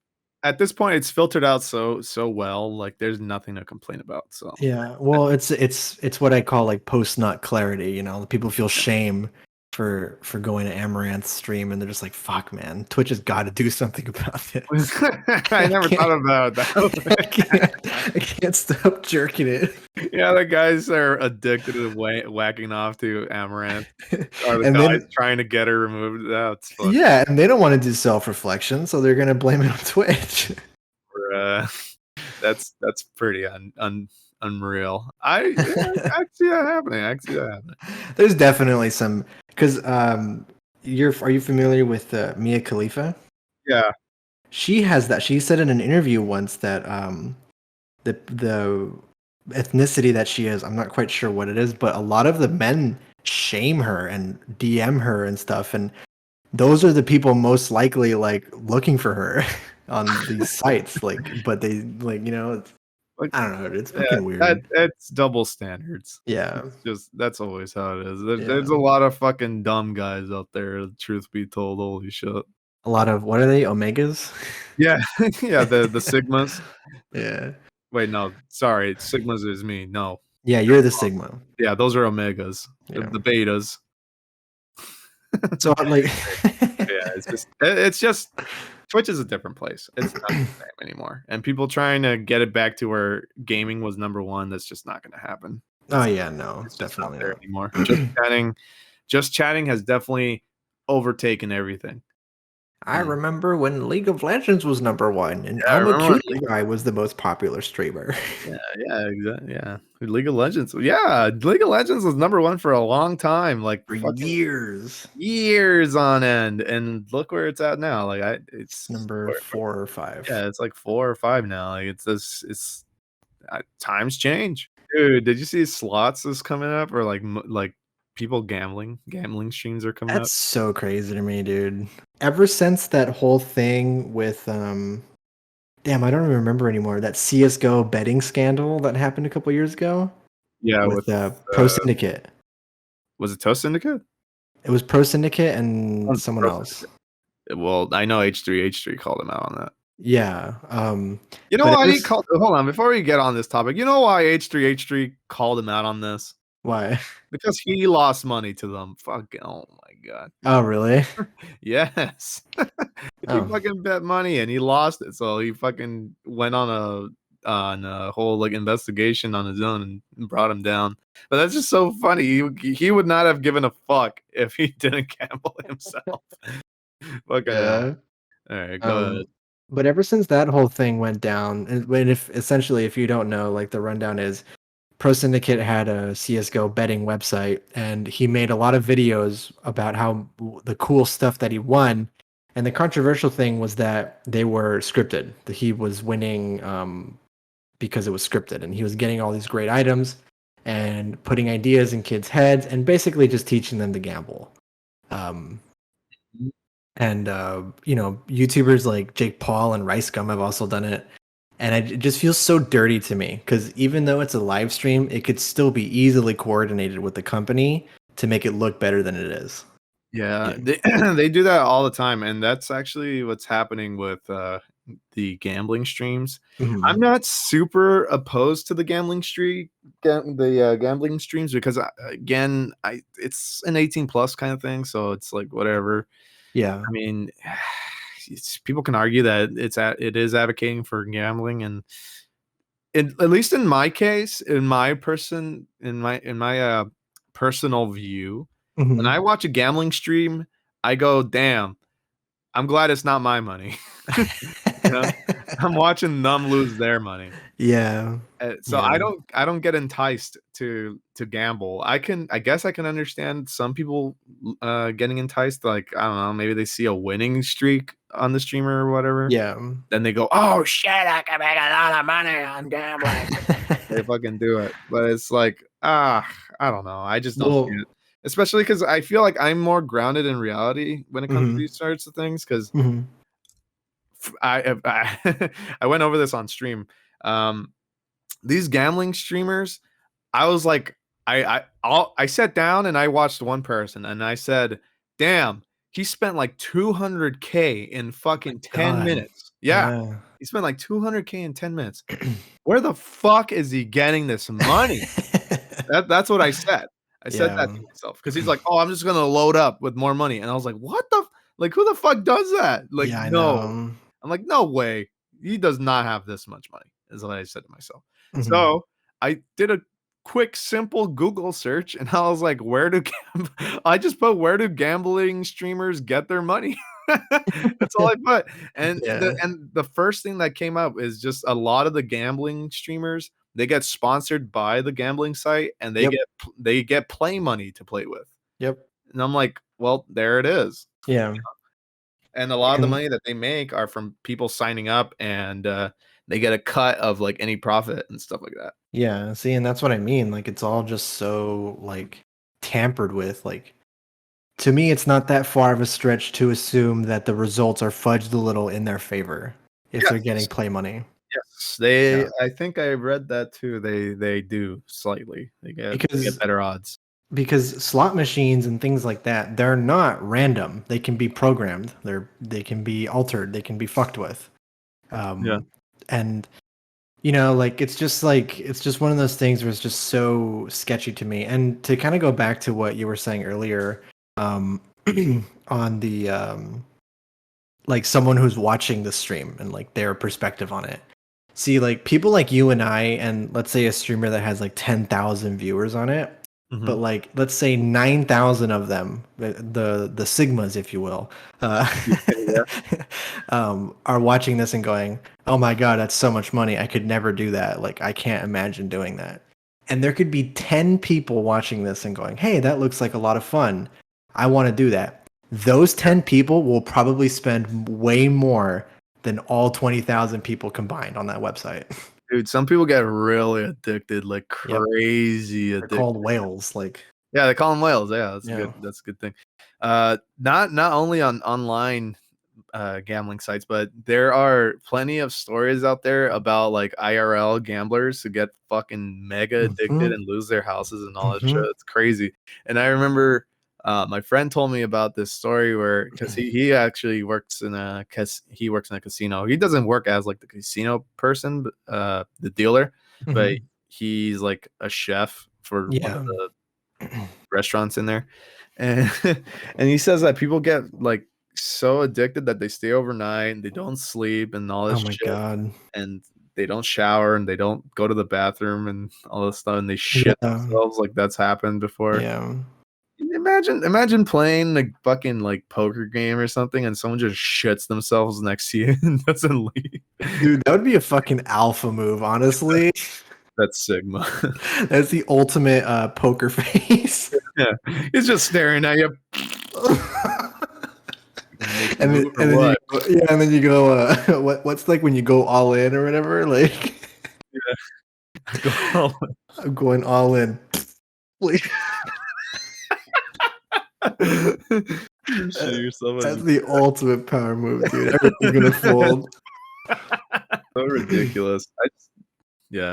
Speaker 1: at this point, it's filtered out so well. Like, there's nothing to complain about. So
Speaker 2: Yeah, well, it's what I call like post nut clarity. You know, people feel shame for going to Amaranth's stream, and they're just like, "Fuck, man, Twitch has got to do something about this."
Speaker 1: I never thought about
Speaker 2: I
Speaker 1: that.
Speaker 2: can't stop jerking it.
Speaker 1: Yeah, the guys are addicted to whacking off to Amaranth. Or the
Speaker 2: And
Speaker 1: guys
Speaker 2: then
Speaker 1: trying to get her removed. That's fun.
Speaker 2: yeah, and they don't want to do self reflection, so they're gonna blame it on Twitch.
Speaker 1: That's pretty unreal. I can see that happening. I can see that happening.
Speaker 2: There's definitely some because are you familiar with Mia Khalifa?
Speaker 1: Yeah.
Speaker 2: She has that. She said in an interview once that the ethnicity that she is, I'm not quite sure what it is, but a lot of the men shame her and DM her and stuff, and those are the people most likely like looking for her on these sites. Like, but they like
Speaker 1: Like,
Speaker 2: I don't know. It's
Speaker 1: yeah,
Speaker 2: fucking weird.
Speaker 1: that's double standards.
Speaker 2: Yeah,
Speaker 1: It's just that's always how it is.
Speaker 2: Yeah.
Speaker 1: There's a lot of fucking dumb guys out there. Truth be told, holy shit.
Speaker 2: a lot of what are they Omegas?
Speaker 1: Yeah, yeah. The sigmas.
Speaker 2: Yeah,
Speaker 1: Wait, no, sorry. Sigmas is me. No,
Speaker 2: yeah. You're the Sigma.
Speaker 1: yeah, those are omegas.
Speaker 2: Yeah.
Speaker 1: The betas.
Speaker 2: So like,
Speaker 1: Yeah, it's just Twitch is a different place. It's not the same anymore. And people trying to get it back to where gaming was number one, that's just not going to happen.
Speaker 2: oh yeah, no,
Speaker 1: It's just not
Speaker 2: definitely
Speaker 1: there
Speaker 2: not.
Speaker 1: anymore. Just chatting has definitely overtaken everything.
Speaker 2: I remember when League of Legends was number one, and
Speaker 1: Yeah, I remember
Speaker 2: Cutie Guy was the most popular streamer.
Speaker 1: Yeah, exactly. Yeah, League of Legends. Yeah, League of Legends was number one for a long time, like
Speaker 2: For
Speaker 1: fucking
Speaker 2: years.
Speaker 1: years on end. And look where it's at now. Like it's
Speaker 2: Number 4 or 5.
Speaker 1: yeah, it's like 4 or 5 now. Like it's this. It's times change, dude. Did you see slots is coming up, or like people gambling streams are coming
Speaker 2: That's
Speaker 1: up?
Speaker 2: so crazy to me, dude. Ever since that whole thing with damn, I don't even remember anymore. That CSGO betting scandal that happened a couple years ago.
Speaker 1: Yeah,
Speaker 2: with Pro Syndicate.
Speaker 1: Was it Toast Syndicate?
Speaker 2: It was Pro Syndicate and
Speaker 1: Oh,
Speaker 2: someone
Speaker 1: Pro
Speaker 2: else.
Speaker 1: Well, I know H3 called him out on that.
Speaker 2: Yeah.
Speaker 1: You know
Speaker 2: But
Speaker 1: why
Speaker 2: ever
Speaker 1: he called? Hold on, before we get on this topic, you know why H3H3 called him out on this?
Speaker 2: why?
Speaker 1: Because he lost money to them. Fuck. Oh my god.
Speaker 2: Oh, really?
Speaker 1: Yes. He
Speaker 2: Oh,
Speaker 1: fucking bet money and he lost it. So he fucking went on a whole like investigation on his own and brought him down. But that's just so funny. He would not have given a fuck if he didn't gamble himself. Fucking hell.
Speaker 2: yeah.
Speaker 1: All right, go ahead.
Speaker 2: Um, but ever since that whole thing went down, and when if essentially, if you don't know, like the rundown is Pro Syndicate had a CSGO betting website, and he made a lot of videos about how the cool stuff that he won. And the controversial thing was that they were scripted. That he was winning because it was scripted, and he was getting all these great items and putting ideas in kids' heads, and basically just teaching them to gamble. Um, and YouTubers like Jake Paul and Rice Gum have also done it, and it just feels so dirty to me because even though it's a live stream, it could still be easily coordinated with the company to make it look better than it is.
Speaker 1: Yeah,
Speaker 2: Yeah.
Speaker 1: they they do that all the time, and that's actually what's happening with the gambling streams. I'm
Speaker 2: Mhm.
Speaker 1: not super opposed to the gambling streams because again, I it's an 18 plus kind of thing, so it's like whatever.
Speaker 2: Yeah.
Speaker 1: I mean, people can argue that it is advocating for gambling, and at least in my case, in my personal view, when I
Speaker 2: Mhm.
Speaker 1: watch a gambling stream, I go, "Damn, I'm glad it's not my money." You know? I'm watching them lose their money.
Speaker 2: Yeah.
Speaker 1: So
Speaker 2: Yeah.
Speaker 1: I don't get enticed to gamble. I guess I can understand some people getting enticed, like, I don't know, maybe they see a winning streak on the streamer or whatever.
Speaker 2: Yeah.
Speaker 1: Then they go, "Oh shit, I can make a lot of money on gambling." They fucking do it. But it's like, I don't know. I just don't see
Speaker 2: Well,
Speaker 1: it. Especially because I feel like I'm more grounded in reality when it comes to
Speaker 2: mhm.
Speaker 1: these sorts of things. Because
Speaker 2: Mhm.
Speaker 1: I went over this on stream. Um, these gambling streamers, I was like, I sat down and I watched one person and I said, "Damn, he spent like 200K in
Speaker 2: Oh my
Speaker 1: fucking 10
Speaker 2: god.
Speaker 1: minutes." Yeah,
Speaker 2: Yeah.
Speaker 1: he spent like 200K in 10 minutes. Where the fuck is he getting this money? That's what I said. I said that
Speaker 2: Yeah.
Speaker 1: to myself because he's like, "Oh, I'm just gonna load up with more money," and I was like, "What the like, who the fuck does that?" Like,
Speaker 2: Yeah, I
Speaker 1: no.
Speaker 2: know.
Speaker 1: I'm like, "No way. He does not have this much money," is what I said to myself.
Speaker 2: Mhm.
Speaker 1: So, I did a quick, simple Google search, and I was like, "Where do gam" I just put, "Where do gambling streamers get their money?" That's all I put,
Speaker 2: Yeah.
Speaker 1: and the first thing that came up is just a lot of the gambling streamers, they get sponsored by the gambling site, and
Speaker 2: Yep.
Speaker 1: they get play money to play with,
Speaker 2: Yep.
Speaker 1: and I'm like, "Well, there it is."
Speaker 2: Yeah.
Speaker 1: And a lot of the
Speaker 2: And
Speaker 1: money that they make are from people signing up, and, they get a cut of, like, any profit and stuff like that.
Speaker 2: yeah, see, and that's what I mean. Like it's all just so like tampered with. Like to me, it's not that far of a stretch to assume that the results are fudged a little in their favor if they're getting
Speaker 1: Yes,
Speaker 2: play money.
Speaker 1: yes,
Speaker 2: Yeah.
Speaker 1: I think I read that too, they do slightly. They get
Speaker 2: Because
Speaker 1: better odds.
Speaker 2: slot machines and things like that, they're not random. They can be programmed. They can be altered. They can be fucked with.
Speaker 1: Yeah.
Speaker 2: Um, and it's just one of those things where it's just so sketchy to me. And to kind of go back to what you were saying earlier, um, on the like someone who's watching the stream and like their perspective on it. See, like people like you and I, and let's say a streamer that has like 10,000 viewers on it, but
Speaker 1: Mhm.
Speaker 2: like let's say 9,000 of them, the sigmas, if you will, uh,
Speaker 1: Yeah.
Speaker 2: are watching this and going, "Oh my god, that's so much money! I could never do that. Like I can't imagine doing that." And there could be 10 people watching this and going, "Hey, that looks like a lot of fun. I want to do that." Those 10 people will probably spend way more than all 20,000 people combined on that website.
Speaker 1: Dude, some people get really addicted, like
Speaker 2: Yep.
Speaker 1: crazy
Speaker 2: They're called
Speaker 1: addicted.
Speaker 2: whales. Like,
Speaker 1: Yeah, they call them whales. Yeah,
Speaker 2: yeah.
Speaker 1: that's a good thing. Not only on online gambling sites, but there are plenty of stories out there about like IRL gamblers who get fucking mega addicted
Speaker 2: Hmm.
Speaker 1: and lose their houses and all that shit.
Speaker 2: Hmm.
Speaker 1: It's crazy. And I remember My friend told me about this story where because he actually works in a casino. He doesn't work as like the casino person, the dealer, but
Speaker 2: Mhm.
Speaker 1: he's like a chef for one of
Speaker 2: Yeah.
Speaker 1: the restaurants in there, and and he says that people get like so addicted that they stay overnight and they don't sleep and all
Speaker 2: Oh
Speaker 1: this
Speaker 2: my
Speaker 1: shit,
Speaker 2: god.
Speaker 1: and they don't shower and they don't go to the bathroom and all this stuff, and they shit
Speaker 2: Yeah.
Speaker 1: themselves. Like that's happened before.
Speaker 2: Yeah.
Speaker 1: Imagine playing a fucking like poker game or something and someone just shits themselves next to you and doesn't leave.
Speaker 2: Dude, that would be a fucking alpha move, honestly.
Speaker 1: That's Sigma.
Speaker 2: That's the ultimate poker face.
Speaker 1: Yeah. He's just staring at you. Make a move or
Speaker 2: And then you
Speaker 1: what?
Speaker 2: go, yeah, and then you go what's like when you go all in or whatever? Like
Speaker 1: Yeah.
Speaker 2: I'm going all in. Please.
Speaker 1: You shit yourself.
Speaker 2: That's the ultimate power move, dude. Everything's gonna fold.
Speaker 1: So ridiculous. I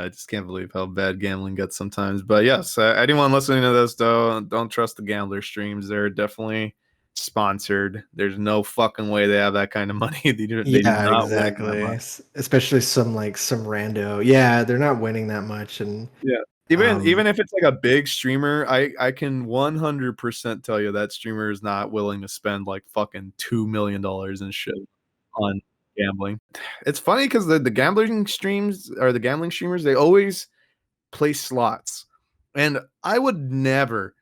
Speaker 1: just can't believe how bad gambling gets sometimes. But yes, anyone listening to this though, don't trust the gambler streams. They're definitely sponsored. There's no fucking way they have that kind of money. They do
Speaker 2: Yeah,
Speaker 1: not win that
Speaker 2: exactly.
Speaker 1: much.
Speaker 2: Especially some rando. Yeah, they're not winning that much, and
Speaker 1: Yeah. Even if it's like a big streamer, I can 100% tell you that streamer is not willing to spend like fucking $2 million and shit on gambling. It's funny because the gambling streams or the gambling streamers, they always play slots. And I would never,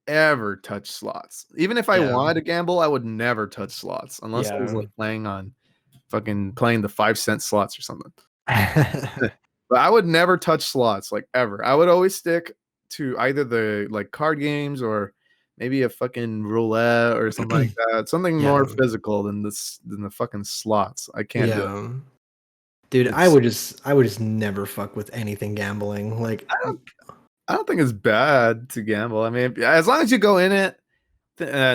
Speaker 1: ever touch slots. Even if I
Speaker 2: yeah,
Speaker 1: wanted to gamble, I would never touch slots unless I was
Speaker 2: yeah.
Speaker 1: like playing the 5-cent slots or something. But I would never touch slots like ever. I would always stick to either the like card games or maybe a fucking roulette or something like that. Something
Speaker 2: Yeah.
Speaker 1: more physical than the fucking slots. I can't do it.
Speaker 2: Yeah. Dude, I
Speaker 1: It's
Speaker 2: would just never fuck with anything gambling. Like
Speaker 1: I don't think it's bad to gamble. I mean, as long as you go in it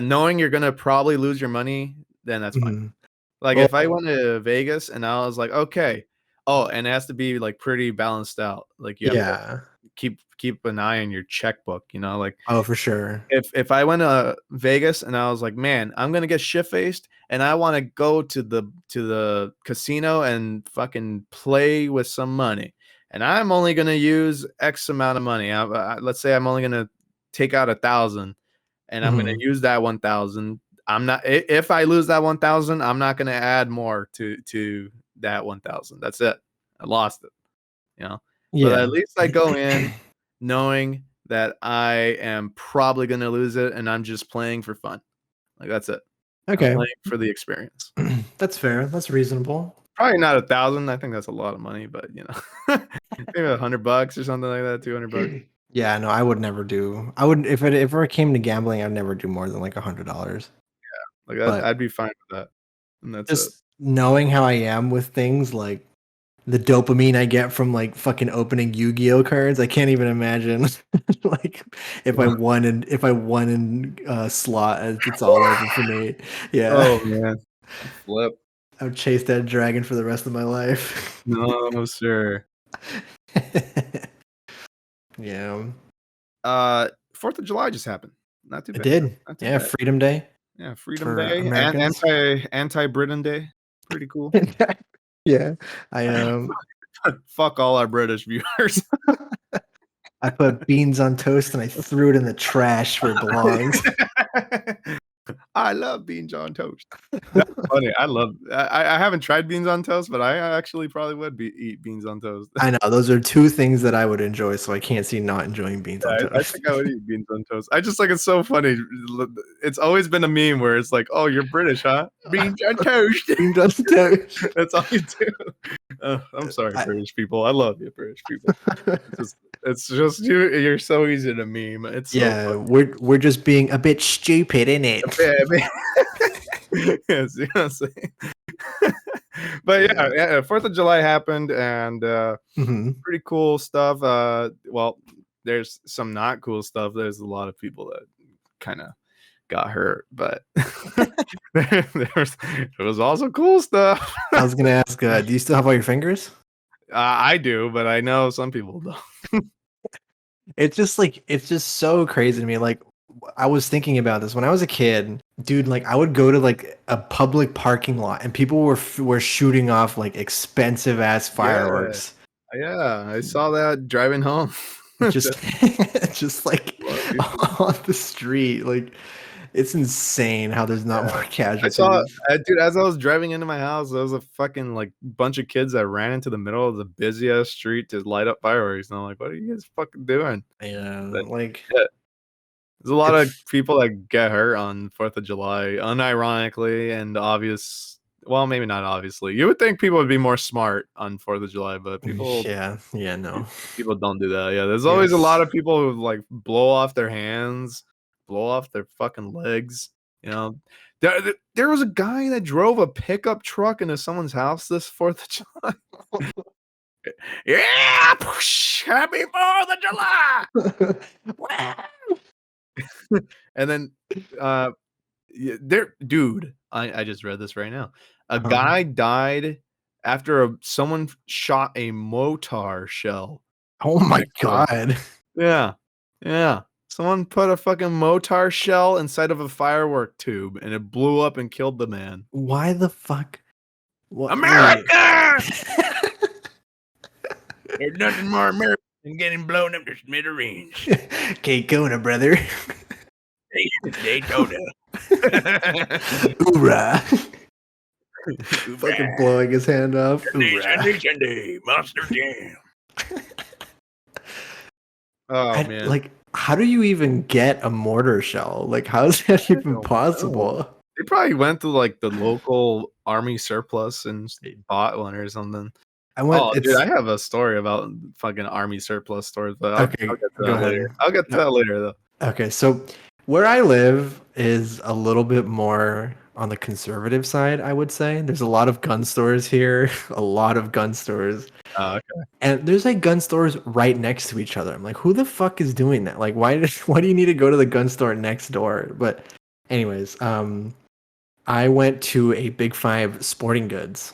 Speaker 1: knowing you're gonna probably lose your money, then that's fine.
Speaker 2: mhm.
Speaker 1: Like
Speaker 2: Well,
Speaker 1: if I went to Vegas and I was like, okay, oh, and it has to be like pretty balanced out. Like you have to
Speaker 2: yeah.
Speaker 1: keep an eye on your checkbook. Like
Speaker 2: Oh, for sure.
Speaker 1: if I went to Vegas and I was like, man, I'm gonna get shit faced and I want to go to the casino and fucking play with some money, and I'm only gonna use X amount of money. Let's say I'm only gonna take out 1,000, and I'm gonna
Speaker 2: Mhm.
Speaker 1: use that 1,000. I'm not if I lose that 1,000, I'm not gonna add more to that 1,000. That's it. I lost it. But at
Speaker 2: Yeah.
Speaker 1: least I go in knowing that I am probably going to lose it and I'm just playing for fun. Like that's it. I'm
Speaker 2: Okay.
Speaker 1: playing for the experience.
Speaker 2: That's fair. That's reasonable.
Speaker 1: Probably not 1,000. I think that's a lot of money, but maybe $100 or something like that, $200.
Speaker 2: Yeah, no, I would never do. I would if it ever came to gambling, I'd never do more than like $100.
Speaker 1: Like that,
Speaker 2: But
Speaker 1: I'd be fine with that. And that's it.
Speaker 2: just knowing how I am with things like the dopamine I get from like fucking opening Yu-Gi-Oh cards, I can't even imagine like if I won in slot, it's all over for me. Yeah.
Speaker 1: Oh man. Flip.
Speaker 2: I would chase that dragon for the rest of my life.
Speaker 1: No, sir.
Speaker 2: Yeah.
Speaker 1: 4th of July just happened. Not too
Speaker 2: It
Speaker 1: bad.
Speaker 2: did.
Speaker 1: Not too
Speaker 2: Yeah,
Speaker 1: bad.
Speaker 2: Freedom Day
Speaker 1: Yeah, Freedom
Speaker 2: for
Speaker 1: Day and
Speaker 2: Americans.
Speaker 1: anti Britain Day. Pretty cool.
Speaker 2: Yeah. I
Speaker 1: Fuck all our British viewers.
Speaker 2: I put beans on toast and I threw it in the trash where it belongs.
Speaker 1: I love beans on toast. That's funny. I haven't tried beans on toast, but I actually probably would eat beans on toast.
Speaker 2: I know those are two things that I would enjoy, so I can't see not enjoying beans on
Speaker 1: I
Speaker 2: toast.
Speaker 1: think I would eat beans on toast. I just like it's so funny. It's always been a meme where it's like, "Oh, you're British, huh? Beans on toast."
Speaker 2: Beans on toast.
Speaker 1: That's all you do. I'm sorry, British people. I love you, British people. It's just you. You're so easy to meme. It's so
Speaker 2: Yeah,
Speaker 1: funny.
Speaker 2: we're just being a bit stupid, innit?
Speaker 1: Yes, you know what I'm saying. But yeah, 4th of July happened and pretty cool stuff. Well, there's some not cool stuff. There's a lot of people that kind of got hurt, but there was also cool stuff.
Speaker 2: I was gonna ask, do you still have all your fingers?
Speaker 1: I do, but I know some people don't.
Speaker 2: It's just so crazy to me. Like I was thinking about this when I was a kid, dude. Like, I would go to like a public parking lot, and people were shooting off like expensive ass
Speaker 1: Yeah,
Speaker 2: fireworks.
Speaker 1: yeah, I saw that driving home.
Speaker 2: Just, just like
Speaker 1: A lot of people.
Speaker 2: on the street. Like, it's insane how there's not more
Speaker 1: I saw,
Speaker 2: casualties.
Speaker 1: dude, as I was driving into my house, there was a fucking like bunch of kids that ran into the middle of the busiest street to light up fireworks, and I'm like, what are you guys fucking doing?
Speaker 2: Yeah,
Speaker 1: But
Speaker 2: like
Speaker 1: yeah, there's a lot of
Speaker 2: it's
Speaker 1: people that get hurt on 4th of July, unironically and obvious. Well, maybe not obviously. You would think people would be more smart on 4th of July, but people
Speaker 2: yeah, no.
Speaker 1: people don't do that. Yeah, there's always a
Speaker 2: Yes.
Speaker 1: lot of people who like blow off their hands, blow off their fucking legs. You know, there was a guy that drove a pickup truck into someone's house this 4th of July. Yeah, happy 4th of July.
Speaker 2: Wow.
Speaker 1: And then, yeah, dude, I just read this right now. A
Speaker 2: Uh-huh.
Speaker 1: guy died after someone shot a mortar shell
Speaker 2: Oh my
Speaker 1: next to him.
Speaker 2: god.
Speaker 1: Yeah, yeah. Someone put a fucking mortar shell inside of a firework tube, and it blew up and killed the man.
Speaker 2: Why the fuck? What? Wait.
Speaker 1: America! There's nothing more American than getting blown up to smithereens.
Speaker 2: Kona, brother.
Speaker 1: Daytona.
Speaker 2: Hoorah. Fucking blowing his hand off. Hoorah.
Speaker 1: Sunday, Monster Jam. Oh man,
Speaker 2: Like, how do you even get a mortar shell? Like, how is that even
Speaker 1: don't know.
Speaker 2: possible?
Speaker 1: They probably went to like the local army surplus and bought one or something.
Speaker 2: I went.
Speaker 1: Oh, dude,
Speaker 2: It's
Speaker 1: I have a story about fucking army surplus stores, but
Speaker 2: okay.
Speaker 1: I'll get to
Speaker 2: Go
Speaker 1: that
Speaker 2: ahead.
Speaker 1: later. I'll get to that later though.
Speaker 2: Okay, so where I live is a little bit more on the conservative side, I would say. There's a lot of gun stores here, a lot of gun stores.
Speaker 1: Okay.
Speaker 2: And there's like gun stores right next to each other. I'm like, who the fuck is doing that? Like, why do you need to go to the gun store next door? But anyways, I went to a Big Five Sporting Goods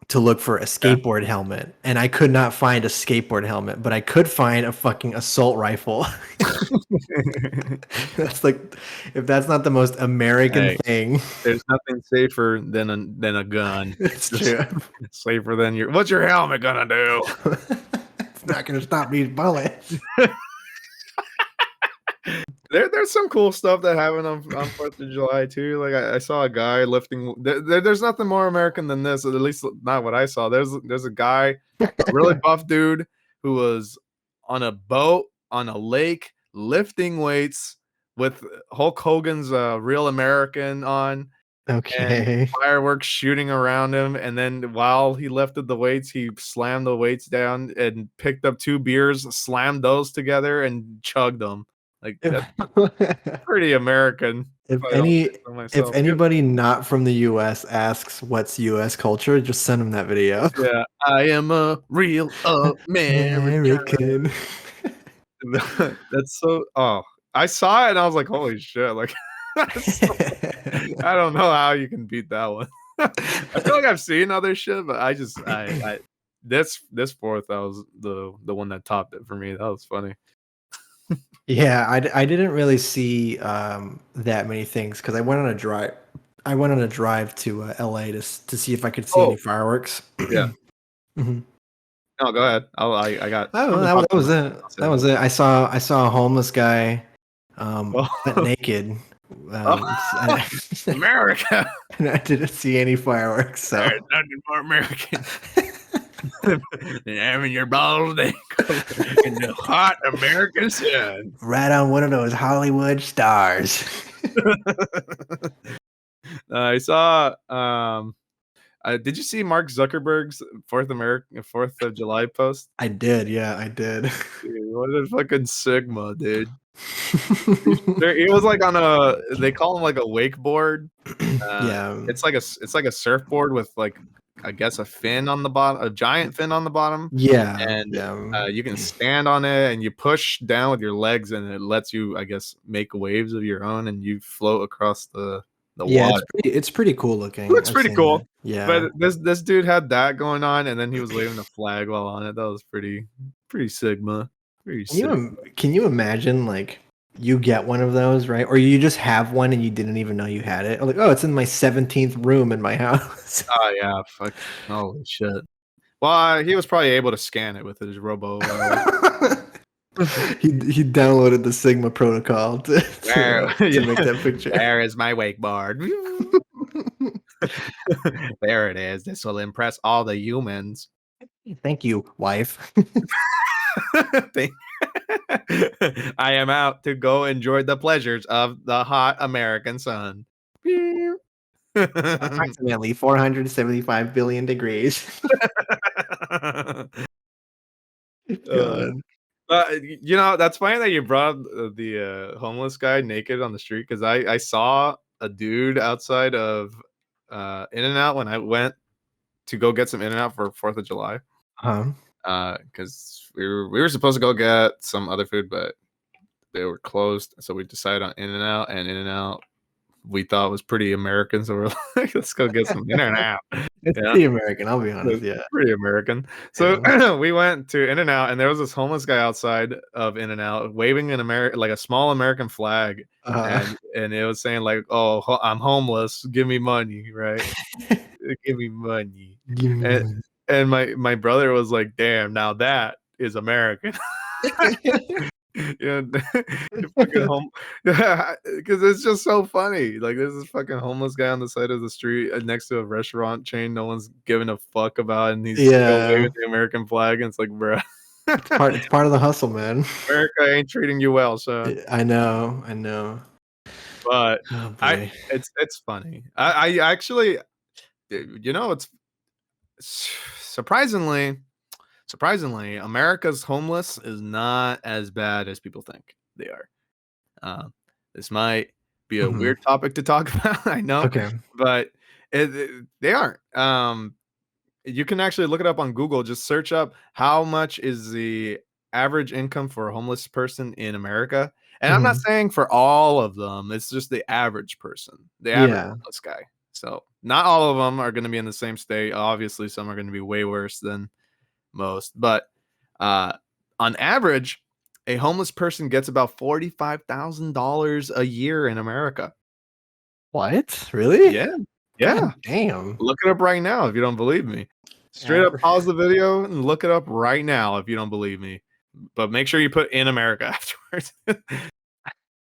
Speaker 2: to look for a skateboard helmet, and I could not find a skateboard helmet, but I could find a fucking assault rifle. That's like, if that's not the most American
Speaker 1: Hey,
Speaker 2: thing,
Speaker 1: there's nothing safer than a gun.
Speaker 2: it's
Speaker 1: Just
Speaker 2: true.
Speaker 1: safer than your. What's your helmet gonna do?
Speaker 2: It's not gonna stop these bullets.
Speaker 1: There's some cool stuff that happened on 4th of July too. Like I saw a guy lifting. There's nothing more American than this. At least not what I saw. There's a guy, a really buff dude, who was on a boat on a lake lifting weights with Hulk Hogan's "Real American" on, and
Speaker 2: Okay.
Speaker 1: fireworks shooting around him. And then while he lifted the weights, he slammed the weights down and picked up 2 beers, slammed those together, and chugged them. Like that's pretty American.
Speaker 2: If
Speaker 1: I don't say so
Speaker 2: if
Speaker 1: myself.
Speaker 2: anybody not from the US asks what's US culture, just send them that video.
Speaker 1: Yeah, I am a real American.
Speaker 2: American.
Speaker 1: That's so. Oh, I saw it and I was like, holy shit! Like, I don't know how you can beat that one. I feel like I've seen other shit, but I this 4th, that was the one that topped it for me. That was funny.
Speaker 2: Yeah, I didn't really see that many things because I went on a drive. I went on a drive to LA to see if I could see any
Speaker 1: Oh,
Speaker 2: fireworks.
Speaker 1: yeah.
Speaker 2: Mhm.
Speaker 1: No, go ahead. I got.
Speaker 2: Oh,
Speaker 1: something popped
Speaker 2: that
Speaker 1: in
Speaker 2: was
Speaker 1: my-
Speaker 2: it.
Speaker 1: I'll say
Speaker 2: That was it. I saw a homeless guy,
Speaker 1: Oh.
Speaker 2: butt naked.
Speaker 1: America.
Speaker 2: And I didn't see any fireworks. So
Speaker 1: There's nothing more American than having your balls dangled in the hot American sun.
Speaker 2: right on one of those Hollywood stars.
Speaker 1: I saw. Did you see Mark Zuckerberg's 4th of July post?
Speaker 2: I did. Yeah, I did.
Speaker 1: Dude, what a fucking sigma, dude. He was like on a. They call him like a wakeboard.
Speaker 2: Yeah.
Speaker 1: It's like a surfboard with like, I guess, a fin on the bottom, a giant fin on the bottom.
Speaker 2: Yeah.
Speaker 1: And
Speaker 2: Yeah.
Speaker 1: you can stand on it and you push down with your legs, and it lets you, I guess, make waves of your own, and you float across the
Speaker 2: Yeah,
Speaker 1: water.
Speaker 2: it's pretty cool looking.
Speaker 1: It looks
Speaker 2: I've
Speaker 1: pretty
Speaker 2: seen
Speaker 1: cool.
Speaker 2: that. Yeah.
Speaker 1: But this dude had that going on, and then he was waving the flag while on it. That was pretty sigma. Pretty sigma.
Speaker 2: Can you imagine like you get one of those, right? Or you just have one and you didn't even know you had it. Or like, oh, it's in my 17th room in my house.
Speaker 1: Oh yeah, fuck. Holy shit. Well, he was probably able to scan it with his robo.
Speaker 2: He downloaded the Sigma protocol to make that picture.
Speaker 1: There is my wakeboard. There it is. This will impress all the humans.
Speaker 2: Thank you, wife.
Speaker 1: I am out to go enjoy the pleasures of the hot American sun.
Speaker 2: Approximately 475 billion degrees. God.
Speaker 1: You know, that's funny that you brought up the homeless guy naked on the street, because I saw a dude outside of In-N-Out when I went to go get some In-N-Out for 4th of July. Because we were supposed to go get some other food, but they were closed, so we decided on In-N-Out, and In-N-Out we thought was pretty American, so we're like, let's go get some In-N-Out.
Speaker 2: It's pretty American, I'll be honest. Yeah,
Speaker 1: pretty American. So we went to In-N-Out, and there was this homeless guy outside of In-N-Out waving an like a small American flag, and it was saying like, "Oh, I'm homeless. Give me money, right? Give me money." And my brother was like, "Damn, now that is American." Yeah, fucking home, because it's just so funny. Like, there's this fucking homeless guy on the side of the street next to a restaurant chain no one's giving a fuck about, and he's still waving the American flag, and it's like, bro,
Speaker 2: it's part of the hustle, man.
Speaker 1: America ain't treating you well, son.
Speaker 2: I know.
Speaker 1: But it's funny. I actually, you know, it's surprisingly, America's homeless is not as bad as people think they are. This might be a weird topic to talk about, I know.
Speaker 2: Okay.
Speaker 1: But they aren't. You can actually look it up on Google. Just search up how much is the average income for a homeless person in America. And I'm not saying for all of them. It's just the average person, the average homeless guy. So not all of them are going to be in the same state. Obviously, some are going to be way worse than most, but on average, a homeless person gets about $45,000 a year in America.
Speaker 2: What? Really?
Speaker 1: Yeah.
Speaker 2: God damn.
Speaker 1: Look it up right now if you don't believe me. Straight up pause the video and look it up right now if you don't believe me. But make sure you put in America afterwards.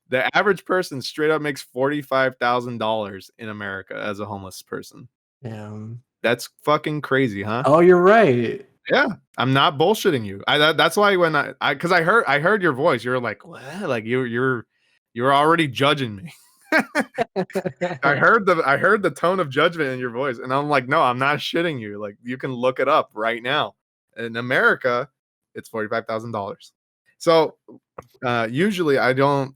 Speaker 1: The average person straight up makes $45,000 in America as a homeless person.
Speaker 2: Damn.
Speaker 1: That's fucking crazy, huh?
Speaker 2: Oh, you're right.
Speaker 1: Yeah, I'm not bullshitting you. That's why when because I heard your voice, you were like, what? Like you're already judging me. I heard the tone of judgment in your voice, and I'm like, no, I'm not shitting you. Like, you can look it up right now. In America, it's $45,000. So usually I don't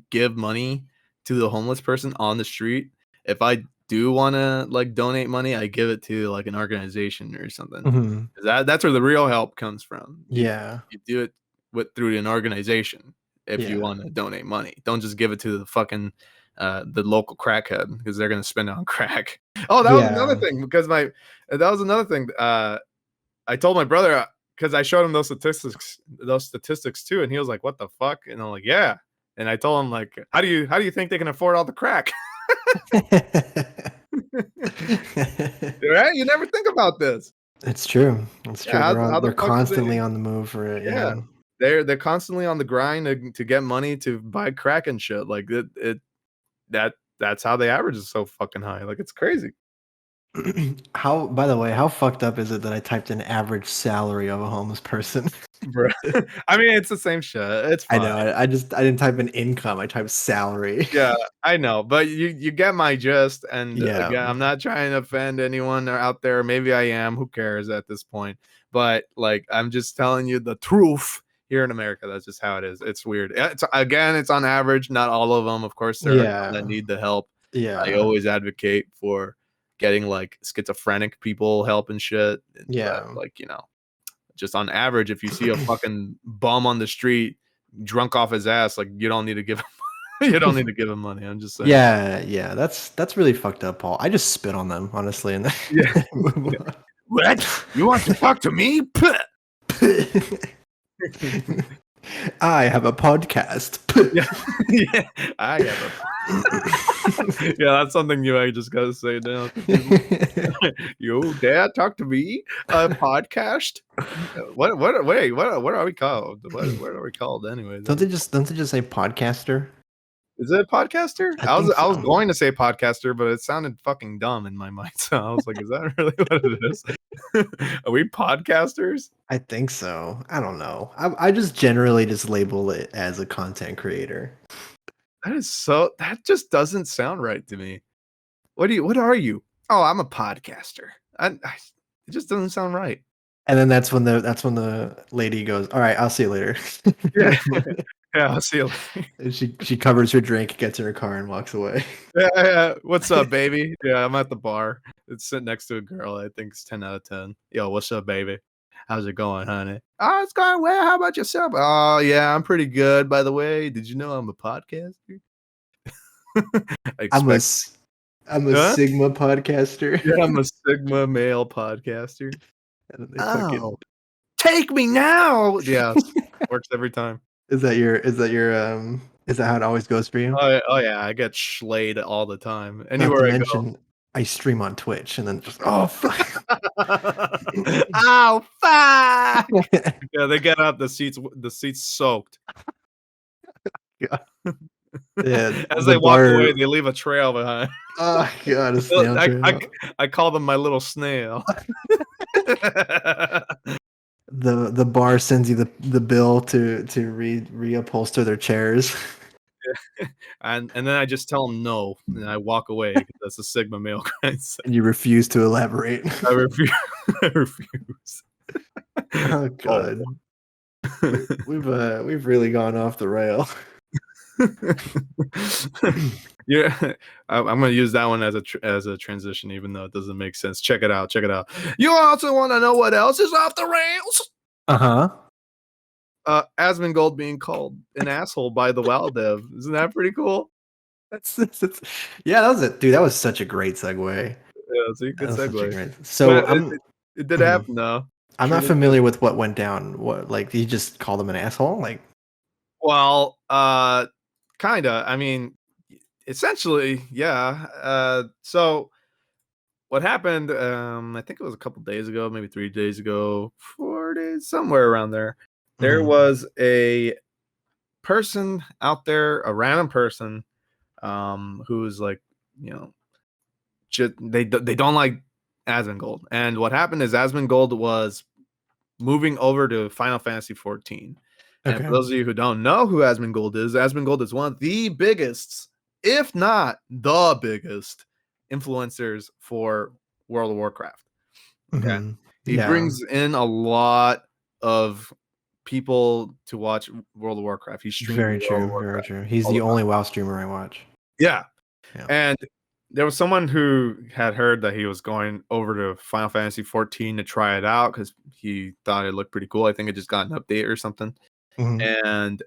Speaker 1: give money to the homeless person on the street. If I do want to like donate money, I give it to like an organization or something. That's where the real help comes from. You do it through an organization if you want to donate money. Don't just give it to the fucking the local crackhead, because they're gonna spend it on crack. Oh, that was another thing, because I told my brother, because I showed him those statistics too, and he was like, "What the fuck?" And I'm like, "Yeah." And I told him, like, how do you think they can afford all the crack? Right? You never think about this.
Speaker 2: It's true. It's true. They're constantly on the move for it.
Speaker 1: Yeah. They're constantly on the grind to get money to buy crack and shit. Like that's how the average is so fucking high. Like, it's crazy.
Speaker 2: By the way, how fucked up is it that I typed in average salary of a homeless person?
Speaker 1: Bro. I mean, it's the same shit. It's fine.
Speaker 2: I know. I didn't type in income. I typed salary.
Speaker 1: Yeah, I know, but you get my gist. And again, I'm not trying to offend anyone out there. Maybe I am. Who cares at this point? But like, I'm just telling you the truth. Here in America, that's just how it is. It's weird. It's on average. Not all of them, of course. There are some that need the help. I always advocate for getting like schizophrenic people help and shit. But, like, you know, just on average, if you see a fucking bum on the street drunk off his ass, like, you don't need to give him you don't need to give him money. I'm just saying.
Speaker 2: Yeah, that's really fucked up, Paul. I just spit on them, honestly, and
Speaker 1: What? You want to talk to me?
Speaker 2: I have a podcast.
Speaker 1: Yeah, yeah. I have a. Yeah, that's something you I just gotta say now to people. Yo, Dad, talk to me. A podcast. What? Wait, what are we called? What are we called anyway?
Speaker 2: Don't they just say podcaster?
Speaker 1: Is it a podcaster?
Speaker 2: I
Speaker 1: I was
Speaker 2: think
Speaker 1: I was
Speaker 2: so.
Speaker 1: going to say podcaster, but it sounded fucking dumb in my mind. So I was like, is that really what it is? Are we podcasters?
Speaker 2: I think so. I don't know. I just generally just label it as a content creator.
Speaker 1: That just doesn't sound right to me. What are you? Oh, I'm a podcaster. It just doesn't sound right.
Speaker 2: And then that's when the lady goes, "All right, I'll see you later."
Speaker 1: Yeah. Yeah, I'll see you later.
Speaker 2: And she covers her drink, gets in her car, and walks away.
Speaker 1: Yeah. What's up, baby? Yeah, I'm at the bar. It's sitting next to a girl. I think it's 10 out of 10. Yo, what's up, baby? How's it going, honey? Oh, it's going well. How about yourself? Oh, yeah, I'm pretty good. By the way, did you know I'm a podcaster? I
Speaker 2: I'm a
Speaker 1: expect.
Speaker 2: s- I'm a
Speaker 1: Huh?
Speaker 2: Sigma podcaster.
Speaker 1: Yeah, I'm a Sigma male podcaster.
Speaker 2: And then they fucking
Speaker 1: Oh, take me now. Yeah, works every time.
Speaker 2: is that how it always goes for you?
Speaker 1: Oh yeah, I get schlayed all the time.
Speaker 2: Not to
Speaker 1: Anywhere I go.
Speaker 2: mention I stream on Twitch and then just oh fuck.
Speaker 1: Oh fuck! Yeah, they get out the seats soaked.
Speaker 2: Yeah,
Speaker 1: As
Speaker 2: the
Speaker 1: they walk
Speaker 2: bar
Speaker 1: away, they leave a trail behind.
Speaker 2: oh god, a snail trail.
Speaker 1: I call them my little snail.
Speaker 2: The bar sends you the bill to reupholster their chairs.
Speaker 1: And then I just tell them no, and I walk away because that's a Sigma male mindset.
Speaker 2: And you refuse to elaborate.
Speaker 1: I refuse. I refuse.
Speaker 2: Oh god. We've really gone off the rail.
Speaker 1: Yeah, I'm gonna use that one as a transition, even though it doesn't make sense. Check it out. Check it out. You also want to know what else is off the rails?
Speaker 2: Uh-huh.
Speaker 1: Asmongold being called an asshole by the WoW dev. Isn't that pretty cool?
Speaker 2: That's yeah, that was it. Dude, that was such a great segue.
Speaker 1: Yeah, it's a good
Speaker 2: That was such a
Speaker 1: segue.
Speaker 2: great. So
Speaker 1: But it did happen though.
Speaker 2: I'm
Speaker 1: Sure
Speaker 2: not
Speaker 1: did.
Speaker 2: familiar with what went down. What like he just called him an asshole? Like
Speaker 1: Well, kinda. I mean, essentially, yeah. So what happened? I think it was a couple days ago, maybe 3 days ago, 4 days, somewhere around there. There
Speaker 2: mhm.
Speaker 1: was a person out there, a random person, who's like, you know, they don't like Asmongold. And what happened is Asmongold was moving over to Final Fantasy 14. And for
Speaker 2: Okay.
Speaker 1: those of you who don't know who Asmongold is one of the biggest, if not the biggest, influencers for World of Warcraft. Okay.
Speaker 2: Mhm.
Speaker 1: He
Speaker 2: Yeah.
Speaker 1: brings in a lot of people to watch World of Warcraft. He streams
Speaker 2: Very
Speaker 1: World of
Speaker 2: true. Very
Speaker 1: Warcraft
Speaker 2: true. He's
Speaker 1: all
Speaker 2: the
Speaker 1: the
Speaker 2: only
Speaker 1: time.
Speaker 2: WoW streamer I watch.
Speaker 1: Yeah.
Speaker 2: Yeah.
Speaker 1: And there was someone who had heard that he was going over to Final Fantasy 14 to try it out because he thought it looked pretty cool. I think it just got an update or something.
Speaker 2: Mhm.
Speaker 1: And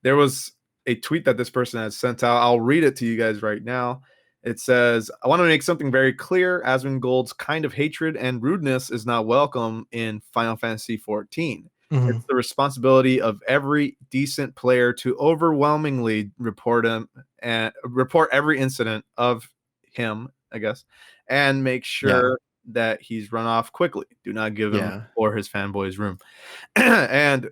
Speaker 1: there was a tweet that this person had sent out. I'll read it to you guys right now. It says, I want to make something very clear. Asmongold's kind of hatred and rudeness is not welcome in Final Fantasy 14.
Speaker 2: Mhm.
Speaker 1: It's the responsibility of every decent player to overwhelmingly report him and report every incident of him, I guess, and make
Speaker 2: Yeah.
Speaker 1: sure that he's run off quickly. Do not give him
Speaker 2: Yeah.
Speaker 1: or his fanboys room. And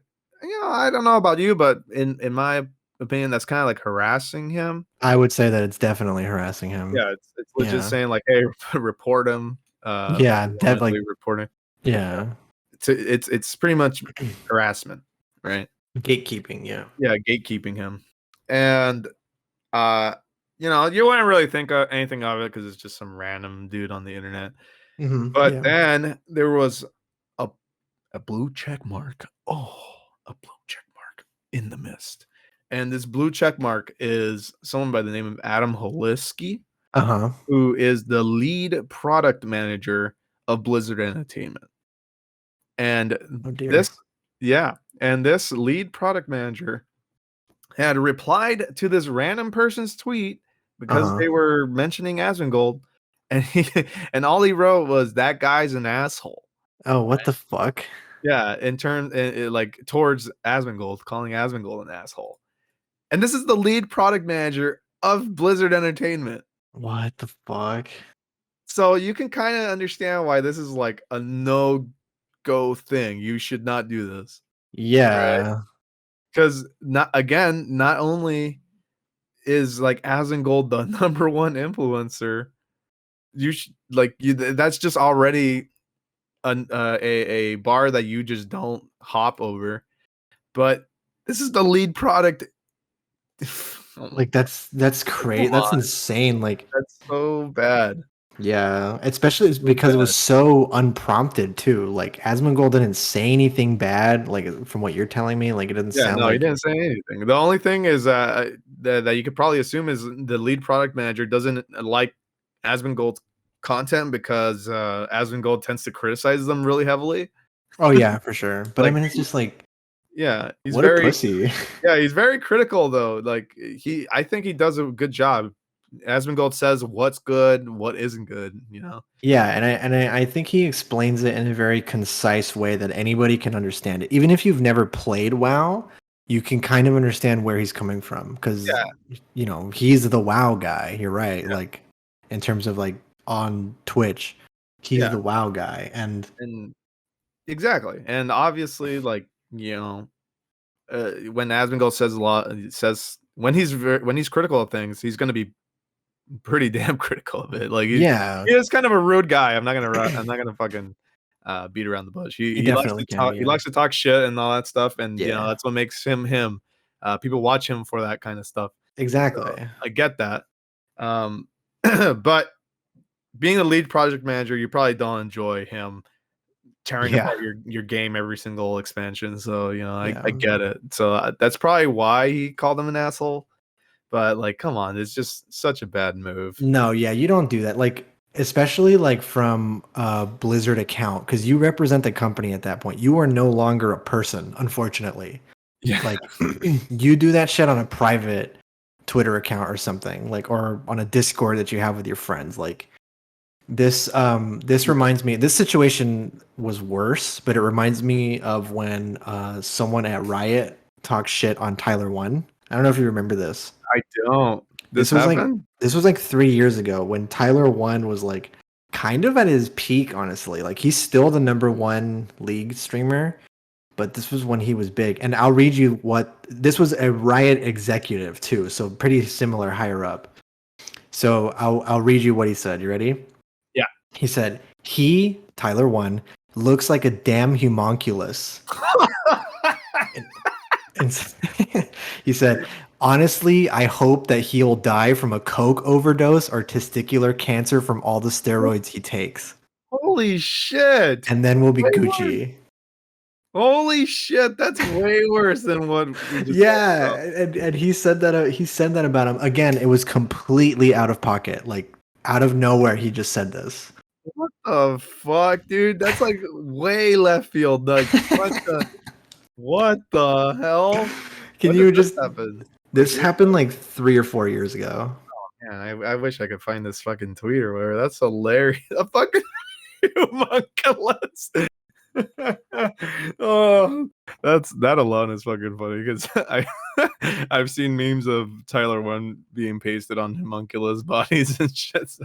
Speaker 1: I don't know about you, but in my opinion, that's kind of like harassing him.
Speaker 2: I would say that it's definitely harassing him.
Speaker 1: Yeah, it's legit
Speaker 2: Yeah.
Speaker 1: saying like, hey, report him,
Speaker 2: Yeah,
Speaker 1: overwhelmingly reporting.
Speaker 2: yeah.
Speaker 1: It's pretty much harassment, right?
Speaker 2: Gatekeeping, yeah.
Speaker 1: Yeah, gatekeeping him. And uh you wouldn't really think of anything of it because it's just some random dude on the internet.
Speaker 2: Mhm.
Speaker 1: But
Speaker 2: Yeah.
Speaker 1: then there was a a blue check mark. Oh, a blue check mark in the mist. And this blue check mark is someone by the name of Adam Holinsky,
Speaker 2: Uh-huh.
Speaker 1: who is the lead product manager of Blizzard Entertainment. And
Speaker 2: Oh dear.
Speaker 1: this, yeah, and this lead product manager had replied to this random person's tweet because
Speaker 2: Uh-huh.
Speaker 1: they were mentioning Asmongold, and and all he wrote was that guy's an asshole.
Speaker 2: Oh, what the fuck?
Speaker 1: Yeah, in turn, like towards Asmongold, calling Asmongold an asshole. And this is the lead product manager of Blizzard Entertainment.
Speaker 2: What the fuck?
Speaker 1: So you can kind of understand why this is like a no go thing. You should not do this. Right?
Speaker 2: Yeah.
Speaker 1: Because not only is like Asmongold the number one influencer, that's just already a bar that you just don't hop over. But this is the lead product. Oh my
Speaker 2: Like
Speaker 1: god!
Speaker 2: that's
Speaker 1: Like,
Speaker 2: crazy.
Speaker 1: come
Speaker 2: That's
Speaker 1: on,
Speaker 2: insane. Like,
Speaker 1: that's so bad.
Speaker 2: yeah, especially it's
Speaker 1: So
Speaker 2: because it
Speaker 1: bad.
Speaker 2: was so unprompted too. Like Asmongold didn't say anything bad. Like from what you're telling me, like it doesn't
Speaker 1: Yeah,
Speaker 2: sound
Speaker 1: no, he
Speaker 2: like.
Speaker 1: didn't say anything. The only thing is that you could probably assume is the lead product manager doesn't like Asmongold's content because Asmongold tends to criticize them really heavily.
Speaker 2: Oh yeah, for sure. But I
Speaker 1: Like,
Speaker 2: mean, it's just like
Speaker 1: yeah,
Speaker 2: what a pussy.
Speaker 1: he's very critical though. Like I think he does a good job. Asmongold says what's good, what isn't good. You know.
Speaker 2: Yeah, and I think he explains it in a very concise way that anybody can understand it. Even if you've never played WoW, you can kind of understand where he's coming from because
Speaker 1: Yeah,
Speaker 2: he's the WoW guy. You're right. Like in terms of like on Twitch, he's
Speaker 1: yeah,
Speaker 2: the WoW guy. And
Speaker 1: and exactly, and obviously, like when Asmongold says a lot, he says when he's critical of things, he's going to be pretty damn critical of it. Like
Speaker 2: yeah,
Speaker 1: he is kind of a rude guy. I'm not gonna fucking beat around the bush.
Speaker 2: he
Speaker 1: He likes
Speaker 2: definitely
Speaker 1: to
Speaker 2: can
Speaker 1: talk.
Speaker 2: be.
Speaker 1: He
Speaker 2: Yeah,
Speaker 1: likes to talk shit and all that stuff, and
Speaker 2: yeah,
Speaker 1: that's what makes him him. People watch him for that kind of stuff. So
Speaker 2: exactly.
Speaker 1: I get that. Um, but being a lead project manager, you probably don't enjoy him tearing
Speaker 2: Yeah,
Speaker 1: apart your game every single expansion. So
Speaker 2: yeah.
Speaker 1: I get it. So that's probably why he called him an asshole. But like, come on, it's just such a bad move.
Speaker 2: No, yeah, you don't do that. Like, especially like from a Blizzard account, because you represent the company at that point. You are no longer a person, unfortunately.
Speaker 1: Yeah.
Speaker 2: Like, you do that shit on a private Twitter account or something, like, or on a Discord that you have with your friends. Like, this reminds me. This situation was worse, but it reminds me of when someone at Riot talked shit on Tyler One. I don't know if you remember this.
Speaker 1: I don't. This
Speaker 2: This was like
Speaker 1: happened?
Speaker 2: this was like 3 years ago when Tyler One was like kind of at his peak, honestly. Like he's still the number one league streamer, but this was when he was big. And I'll read you what this was a Riot executive too, so pretty similar higher up. So I'll read you what he said. You ready?
Speaker 1: Yeah.
Speaker 2: He said, he, Tyler One, looks like a damn homunculus. And he said, honestly, I hope that he'll die from a coke overdose or testicular cancer from all the steroids he takes.
Speaker 1: Holy shit.
Speaker 2: And then we'll be
Speaker 1: Way worse.
Speaker 2: Gucci.
Speaker 1: Holy shit, that's way worse than what we just talked
Speaker 2: Yeah,
Speaker 1: about.
Speaker 2: and he said that about him. Again, it was completely out of pocket. Like out of nowhere he just said this.
Speaker 1: What the fuck, dude? That's like way left field. Like what the hell?
Speaker 2: Can
Speaker 1: When did
Speaker 2: you
Speaker 1: this
Speaker 2: just
Speaker 1: happen? Like
Speaker 2: this
Speaker 1: years
Speaker 2: happened
Speaker 1: ago?
Speaker 2: like 3 or 4 years ago.
Speaker 1: Yeah, I wish I could find this fucking tweet or whatever. That's hilarious. A fucking homunculus. Oh, that alone is fucking funny because I've seen memes of Tyler One being pasted on homunculus bodies and shit. So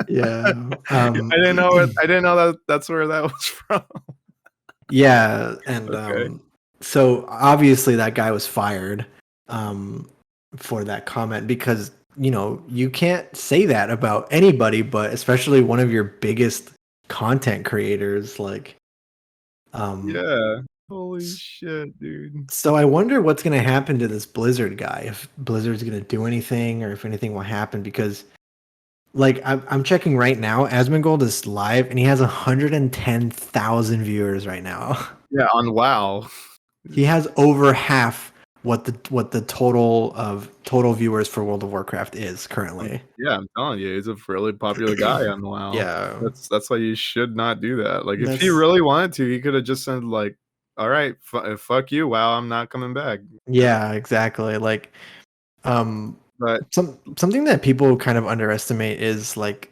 Speaker 2: Yeah.
Speaker 1: I didn't know that that's where that was from.
Speaker 2: Yeah, and
Speaker 1: Okay.
Speaker 2: so obviously that guy was fired um, for that comment because you can't say that about anybody, but especially one of your biggest content creators. Like,
Speaker 1: Yeah. Holy shit, dude.
Speaker 2: so I wonder what's gonna happen to this Blizzard guy. If Blizzard's gonna do anything, or if anything will happen, because like I'm checking right now, Asmongold is live and he has 110,000 viewers right now.
Speaker 1: Yeah, on WoW.
Speaker 2: He has over half what the total viewers for World of Warcraft is currently.
Speaker 1: Yeah, I'm telling you, he's a really popular guy on WoW.
Speaker 2: Yeah,
Speaker 1: That's why you should not do that. Like, if he
Speaker 2: that's
Speaker 1: really wanted to, he could have just said like, "All right, fuck you, WoW, I'm not coming back."
Speaker 2: yeah, exactly. Like um
Speaker 1: But
Speaker 2: something that people kind of underestimate is like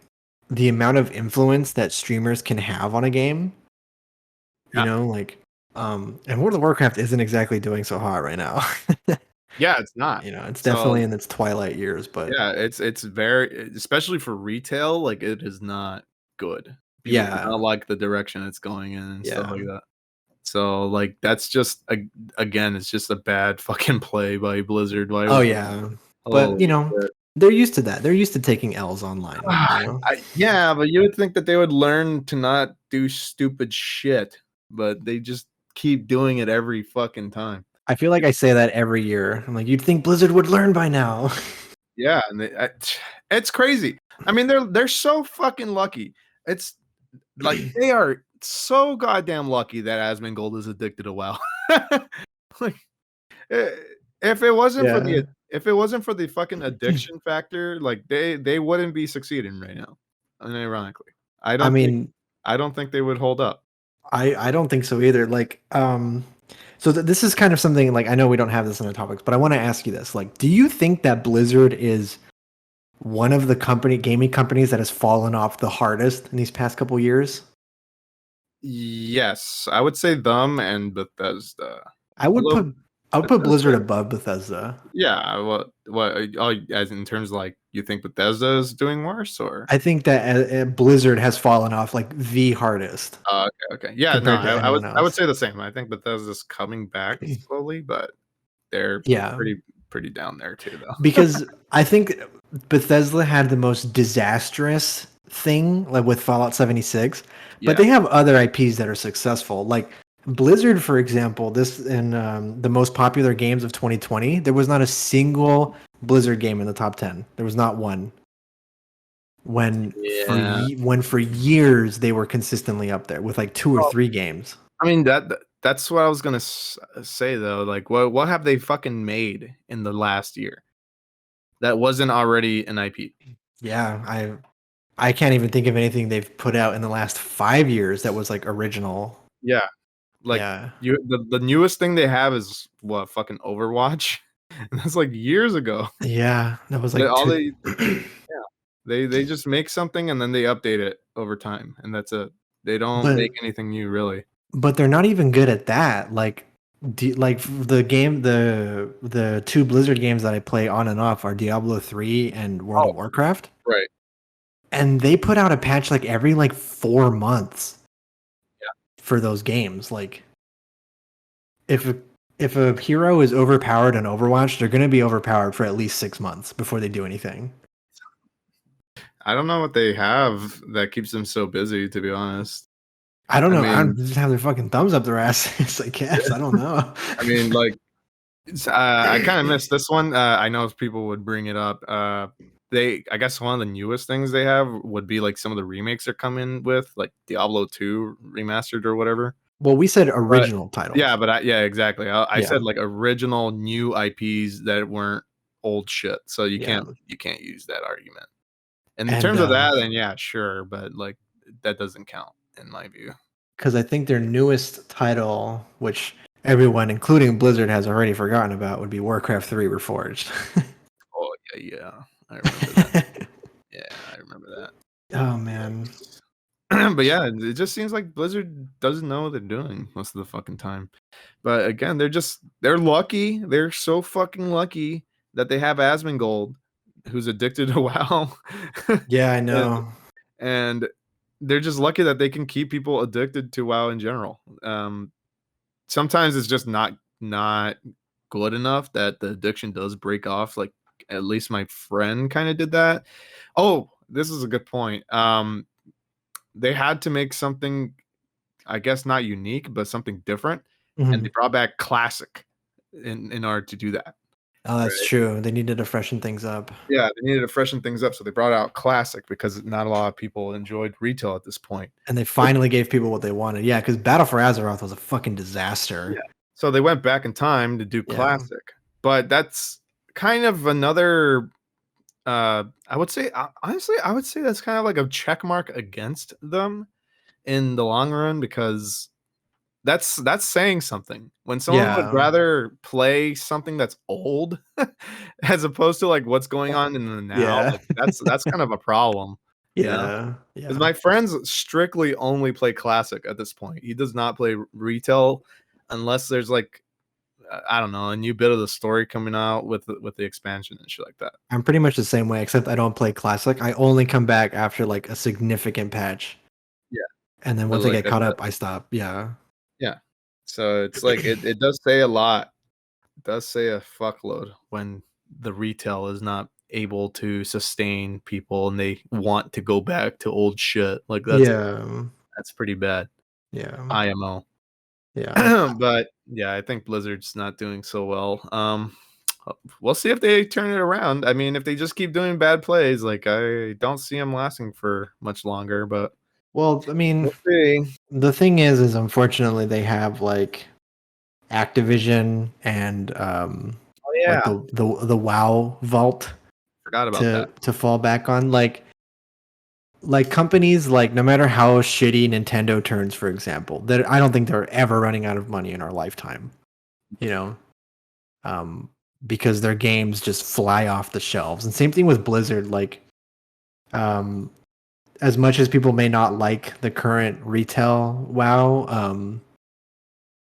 Speaker 2: the amount of influence that streamers can have on a game.
Speaker 1: yeah,
Speaker 2: Like And World of Warcraft isn't exactly doing so hot right now.
Speaker 1: Yeah, it's not.
Speaker 2: It's
Speaker 1: So
Speaker 2: definitely in its twilight years, but
Speaker 1: yeah, it's very, especially for retail, like it is not good. People do
Speaker 2: yeah,
Speaker 1: not like the direction it's going in and stuff
Speaker 2: yeah.
Speaker 1: like that. So like that's just again, it's just a bad fucking play by Blizzard. Why?
Speaker 2: Oh yeah. But
Speaker 1: Holy shit.
Speaker 2: they're used to that. They're used to taking L's online, you know?
Speaker 1: Yeah, but you would think that they would learn to not do stupid shit, but they just keep doing it every fucking time.
Speaker 2: I feel like I say that every year. I'm like, you'd think Blizzard would learn by now.
Speaker 1: Yeah, and it's crazy. I mean, they're so fucking lucky. It's like they are so goddamn lucky that Asmongold is addicted to WoW. Like, eh,
Speaker 2: Yeah.
Speaker 1: if it wasn't for the fucking addiction factor, like they wouldn't be succeeding right now. Unironically, I
Speaker 2: I
Speaker 1: don't think
Speaker 2: mean,
Speaker 1: I don't think they would hold up.
Speaker 2: I don't think so either. Like, so this is kind of something like I know we don't have this in our topics, but I want to ask you this. Like, do you think that Blizzard is one of the gaming companies that has fallen off the hardest in these past couple years?
Speaker 1: Yes, I would say them and Bethesda.
Speaker 2: I would
Speaker 1: Although
Speaker 2: put I would put Blizzard
Speaker 1: Bethesda,
Speaker 2: above Bethesda.
Speaker 1: yeah, what? Oh, as in terms of like you think Bethesda is doing worse, or?
Speaker 2: I think that Blizzard has fallen off like the hardest
Speaker 1: Okay. Yeah, no,
Speaker 2: compared to anyone
Speaker 1: I would
Speaker 2: else.
Speaker 1: say the same. I think Bethesda's coming back slowly, but they're
Speaker 2: Yeah,
Speaker 1: pretty down there too, though.
Speaker 2: because I think Bethesda had the most disastrous thing, like with Fallout 76, but
Speaker 1: Yeah.
Speaker 2: they have other IPs that are successful. Like Blizzard, for example, this in the most popular games of 2020, there was not a single Blizzard game in the top 10. There was not one.
Speaker 1: Yeah.
Speaker 2: When for years they were consistently up there with like two or
Speaker 1: Well,
Speaker 2: three games.
Speaker 1: I mean that's what I was gonna say though. Like, what have they fucking made in the last year that wasn't already an IP?
Speaker 2: Yeah, I can't even think of anything they've put out in the last 5 years that was like original.
Speaker 1: Yeah, like
Speaker 2: Yeah.
Speaker 1: the newest thing they have is what, fucking Overwatch, and that's like years ago.
Speaker 2: Yeah, that was
Speaker 1: They,
Speaker 2: like
Speaker 1: all
Speaker 2: two.
Speaker 1: they they just make something and then they update it over time, and that's it. They don't
Speaker 2: but
Speaker 1: make anything new, really.
Speaker 2: but they're not even good at that. Like the two Blizzard games that I play on and off are Diablo 3 and World
Speaker 1: Oh,
Speaker 2: of Warcraft.
Speaker 1: right.
Speaker 2: And they put out a patch like every like 4 months
Speaker 1: Yeah.
Speaker 2: for those games. Like if if a hero is overpowered in Overwatch, they're going to be overpowered for at least 6 months before they do anything.
Speaker 1: I don't know what they have that keeps them so busy, to be honest.
Speaker 2: I don't
Speaker 1: I
Speaker 2: know. I don't
Speaker 1: mean,
Speaker 2: just have their fucking thumbs up their asses, I guess. I don't know.
Speaker 1: I mean, like, I kind of missed this one. I know people would bring it up. I guess one of the newest things they have would be like some of the remakes they're coming with, like Diablo 2 remastered or whatever.
Speaker 2: Well, we said
Speaker 1: But
Speaker 2: original titles.
Speaker 1: yeah, yeah, exactly. I
Speaker 2: Yeah.
Speaker 1: said like original new IPs that weren't old shit. So
Speaker 2: Yeah.
Speaker 1: you can't use that argument. And in
Speaker 2: And
Speaker 1: terms of that, then yeah, sure, but like that doesn't count in my view.
Speaker 2: because I think their newest title, which everyone, including Blizzard, has already forgotten about, would be Warcraft 3 Reforged.
Speaker 1: Oh yeah, I remember that. Yeah, I remember that.
Speaker 2: Oh man.
Speaker 1: But yeah, it just seems like Blizzard doesn't know what they're doing most of the fucking time. But again, they're lucky. They're so fucking lucky that they have Asmongold, who's addicted to WoW.
Speaker 2: Yeah, I
Speaker 1: and,
Speaker 2: know.
Speaker 1: and they're just lucky that they can keep people addicted to WoW in general. Sometimes it's just not good enough that the addiction does break off. Like at least my friend kind of did that. Oh, this is a good point. They had to make something, I guess not unique, but something different, and they
Speaker 2: Mhm.
Speaker 1: brought back classic in order to do that.
Speaker 2: Oh, that's
Speaker 1: Right.
Speaker 2: true. They needed to freshen things up.
Speaker 1: Yeah, they needed to freshen things up, so they brought out classic because not a lot of people enjoyed retail at this point.
Speaker 2: And they finally gave people what they wanted. Yeah, because Battle for Azeroth was a fucking
Speaker 1: Yeah.
Speaker 2: disaster.
Speaker 1: So they went back in time to do
Speaker 2: Yeah.
Speaker 1: classic, but that's kind of another. I would say honestly, I would say that's kind of like a check mark against them in the long run because that's saying something. When someone would
Speaker 2: Yeah.
Speaker 1: rather play something that's old as opposed to like what's going on in the now,
Speaker 2: Yeah.
Speaker 1: like that's kind of a problem, you know?
Speaker 2: Yeah.
Speaker 1: Because
Speaker 2: Yeah.
Speaker 1: my friends strictly only play classic at this point. He does not play retail. unless there's like I don't know, a new bit of the story coming out with the expansion and shit like that.
Speaker 2: I'm pretty much the same way, except I don't play classic. I only come back after like a significant patch.
Speaker 1: Yeah.
Speaker 2: And then
Speaker 1: But
Speaker 2: once I
Speaker 1: like
Speaker 2: get caught up, I stop. Yeah.
Speaker 1: yeah. So it's like it does say a lot. It does say a fuckload when the retail is not able to sustain people and they want to go back to old shit. Like
Speaker 2: Yeah.
Speaker 1: that's pretty bad.
Speaker 2: Yeah.
Speaker 1: IMO.
Speaker 2: Yeah.
Speaker 1: But yeah, I think Blizzard's not doing so well. We'll see if they turn it around. I mean, if they just keep doing bad plays, like I don't see them lasting for much longer. But
Speaker 2: Well, I mean,
Speaker 1: we'll see.
Speaker 2: the thing is unfortunately they have like Activision and
Speaker 1: Oh
Speaker 2: like
Speaker 1: yeah,
Speaker 2: the WoW vault
Speaker 1: forgot about that.
Speaker 2: to fall back on. Like companies, like no matter how shitty Nintendo turns, for example, that I don't think they're ever running out of money in our lifetime. You know, um, because their games just fly off the shelves. And same thing with Blizzard. Like, um, as much as people may not like the current retail WoW,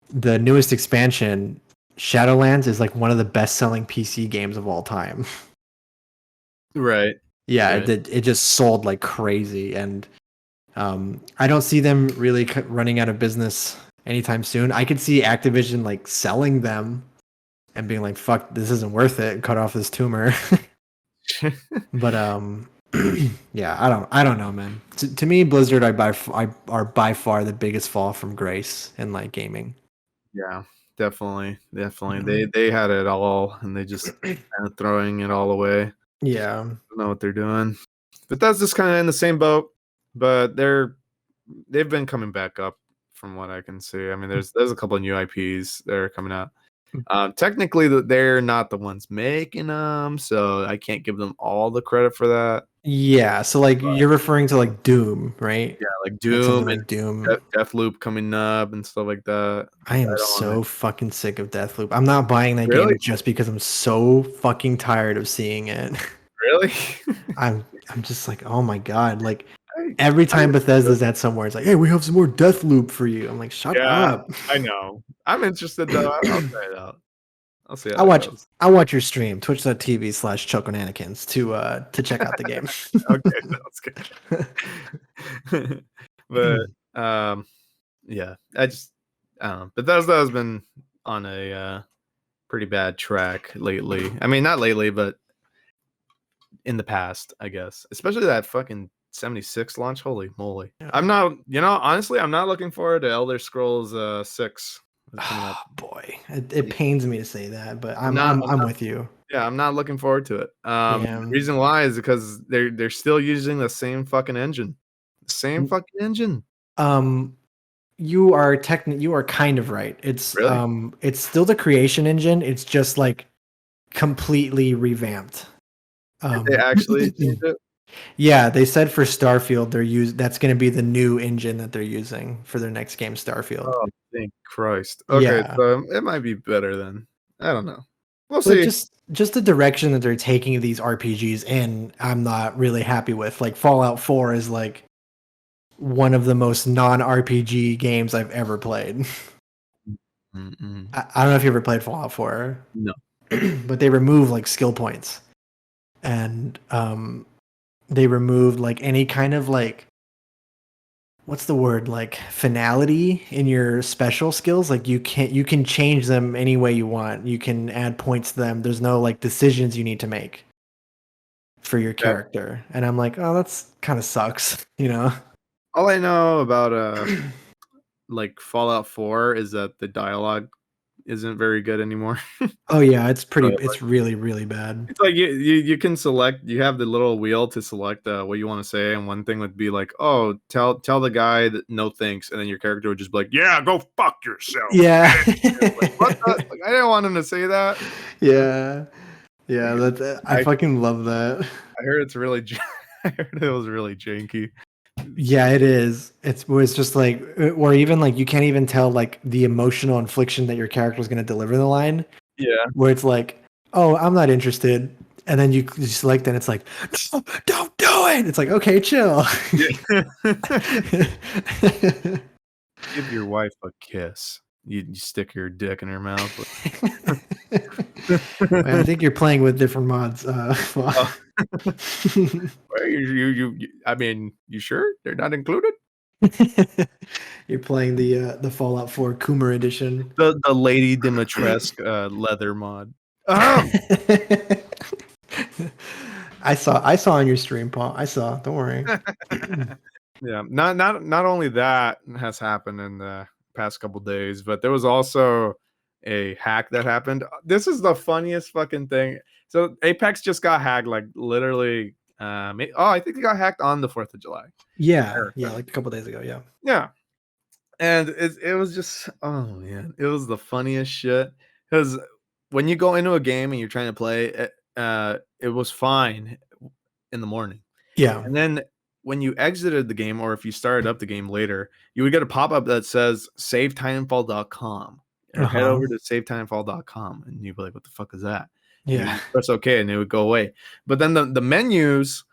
Speaker 2: the newest expansion, Shadowlands, is like one of the best-selling PC games of all time.
Speaker 1: Right.
Speaker 2: Yeah,
Speaker 1: Right.
Speaker 2: it just sold like crazy, and I don't see them really running out of business anytime soon. I could see Activision like selling them and being like, "Fuck, this isn't worth it," and cut off this tumor. But yeah, I don't know, man. To me, Blizzard are by far the biggest fall from grace in like gaming.
Speaker 1: Yeah, definitely, definitely.
Speaker 2: Mhm.
Speaker 1: They had it all, and they just kind of throwing it all away.
Speaker 2: Yeah.
Speaker 1: Don't know what they're doing. But that's just kind of in the same boat. But they've been coming back up from what I can see. I mean, there's a couple of new IPs that are coming out. Technically, they're not the ones making them, so I can't give them all the credit for that.
Speaker 2: Yeah, so like you're referring to like Doom, right?
Speaker 1: Yeah, like
Speaker 2: Like something
Speaker 1: Doom and
Speaker 2: like Doom.
Speaker 1: Deathloop coming up and stuff like that.
Speaker 2: I am
Speaker 1: I don't want to.
Speaker 2: so fucking sick of Deathloop. I'm not buying that
Speaker 1: Really,
Speaker 2: game just because I'm so fucking tired of seeing it.
Speaker 1: really.
Speaker 2: I'm just like, oh my god. Like
Speaker 1: I,
Speaker 2: every
Speaker 1: I,
Speaker 2: time Bethesda's at somewhere, it's like, hey, we have some more Deathloop for you. I'm like, shut
Speaker 1: yeah,
Speaker 2: up.
Speaker 1: I know. I'm interested though. I'll try it out. I'll see how
Speaker 2: I
Speaker 1: that
Speaker 2: watch
Speaker 1: goes.
Speaker 2: I watch your stream, twitch.tv/choconanakins to check out the game.
Speaker 1: Okay, sounds good. But yeah, I don't know. Bethesda has been on a pretty bad track lately. I mean, not lately, but in the past, I guess. Especially that fucking 76 launch. Holy moly.
Speaker 2: Yeah.
Speaker 1: I'm not, honestly, I'm not looking forward to Elder Scrolls 6 that's coming up.
Speaker 2: Boy, it pains me to say that, but
Speaker 1: I'm
Speaker 2: I'm
Speaker 1: not
Speaker 2: with you.
Speaker 1: Yeah, I'm not looking forward to it. The
Speaker 2: Yeah.
Speaker 1: reason why is because they're still using the same fucking engine. Same fucking engine.
Speaker 2: Um, you are kind of right.
Speaker 1: Really?
Speaker 2: It's still the creation engine. It's just like completely revamped.
Speaker 1: Did they actually change it?
Speaker 2: Yeah, they said for Starfield that's going to be the new engine that they're using for their next game, Starfield.
Speaker 1: Oh, thank Christ. Okay,
Speaker 2: Yeah.
Speaker 1: so it might be better then. I don't know. We'll
Speaker 2: But
Speaker 1: see.
Speaker 2: just the direction that they're taking these RPGs in, I'm not really happy with. Like Fallout 4 is like one of the most non-RPG games I've ever played.
Speaker 1: Mm-mm.
Speaker 2: I don't know if you ever played Fallout 4,
Speaker 1: No.
Speaker 2: but they remove like skill points, and they removed like any kind of like, what's the word, like finality in your special skills. Like you can change them any way you want. You can add points to them. There's no like decisions you need to make for your
Speaker 1: Okay.
Speaker 2: character. And I'm like, oh, that's kind of sucks, you know?
Speaker 1: All I know about like Fallout 4 is that the dialogue isn't very good anymore.
Speaker 2: Oh yeah,
Speaker 1: So,
Speaker 2: it's really, really bad.
Speaker 1: it's like you can select. You have the little wheel to select what you want to say, and one thing would be like, "Oh, tell the guy that no thanks," and then your character would just be like, "Yeah, go fuck yourself."
Speaker 2: Yeah.
Speaker 1: Like, what the? Like, I didn't want him to say that.
Speaker 2: Yeah. Yeah, I
Speaker 1: I
Speaker 2: fucking love that.
Speaker 1: I heard it's really. I heard it was really janky.
Speaker 2: Yeah, it is. It's just like, or even like you can't even tell like the emotional infliction that your character is going to deliver the line.
Speaker 1: Yeah.
Speaker 2: Where it's like, oh, I'm not interested, and then you select, and it's like, no, don't do it. It's like, okay, chill.
Speaker 1: Give your wife a kiss. you stick your dick in her mouth.
Speaker 2: Man, I think you're playing with different mods.
Speaker 1: Oh. Well, I mean, you sure they're not included?
Speaker 2: You're playing the Fallout 4 Coomer edition.
Speaker 1: The Lady Dimitrescu leather mod.
Speaker 2: I saw on your stream, Paul. I saw. Don't worry.
Speaker 1: Yeah, not only that has happened in the past couple days, but there was also a hack that happened. This is the funniest fucking thing. So Apex just got hacked, like literally. I think it got hacked on the 4th of July.
Speaker 2: Yeah, like a couple days ago. Yeah.
Speaker 1: Yeah, and it was just, oh man, it was the funniest shit. Because when you go into a game and you're trying to play, it was fine in the morning.
Speaker 2: Yeah.
Speaker 1: And then when you exited the game, or if you started up the game later, you would get a pop-up that says savetitanfall.com, or head over to savetitanfall.com, and you'd be like, what the fuck is that? And
Speaker 2: Yeah.
Speaker 1: you press OK, and it would go away. But then the menus,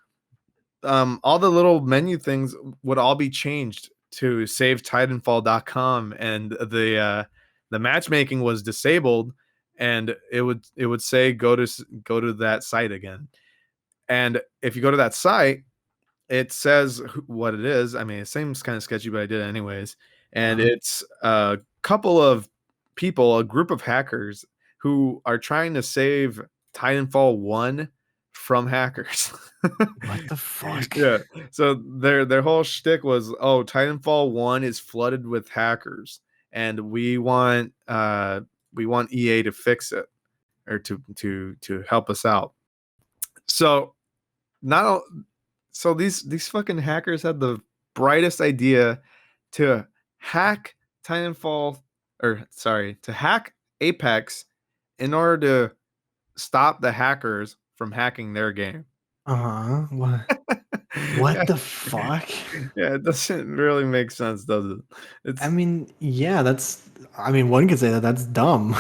Speaker 1: all the little menu things would all be changed to savetitanfall.com, and the matchmaking was disabled, and it would say go to that site again. And if you go to that site, it says what it is. I mean, it seems kind of sketchy, but I did it anyways. And it's a couple of people, a group of hackers who are trying to save Titanfall 1 from hackers.
Speaker 2: What the fuck?
Speaker 1: Yeah. So their whole shtick was, oh, Titanfall 1 is flooded with hackers, and we want EA to fix it, or to help us out. So not so these fucking hackers had the brightest idea to hack Titanfall, to hack Apex in order to stop the hackers from hacking their game.
Speaker 2: What the fuck?
Speaker 1: Yeah, it doesn't really make sense, does it?
Speaker 2: I mean, yeah, one could say that that's dumb.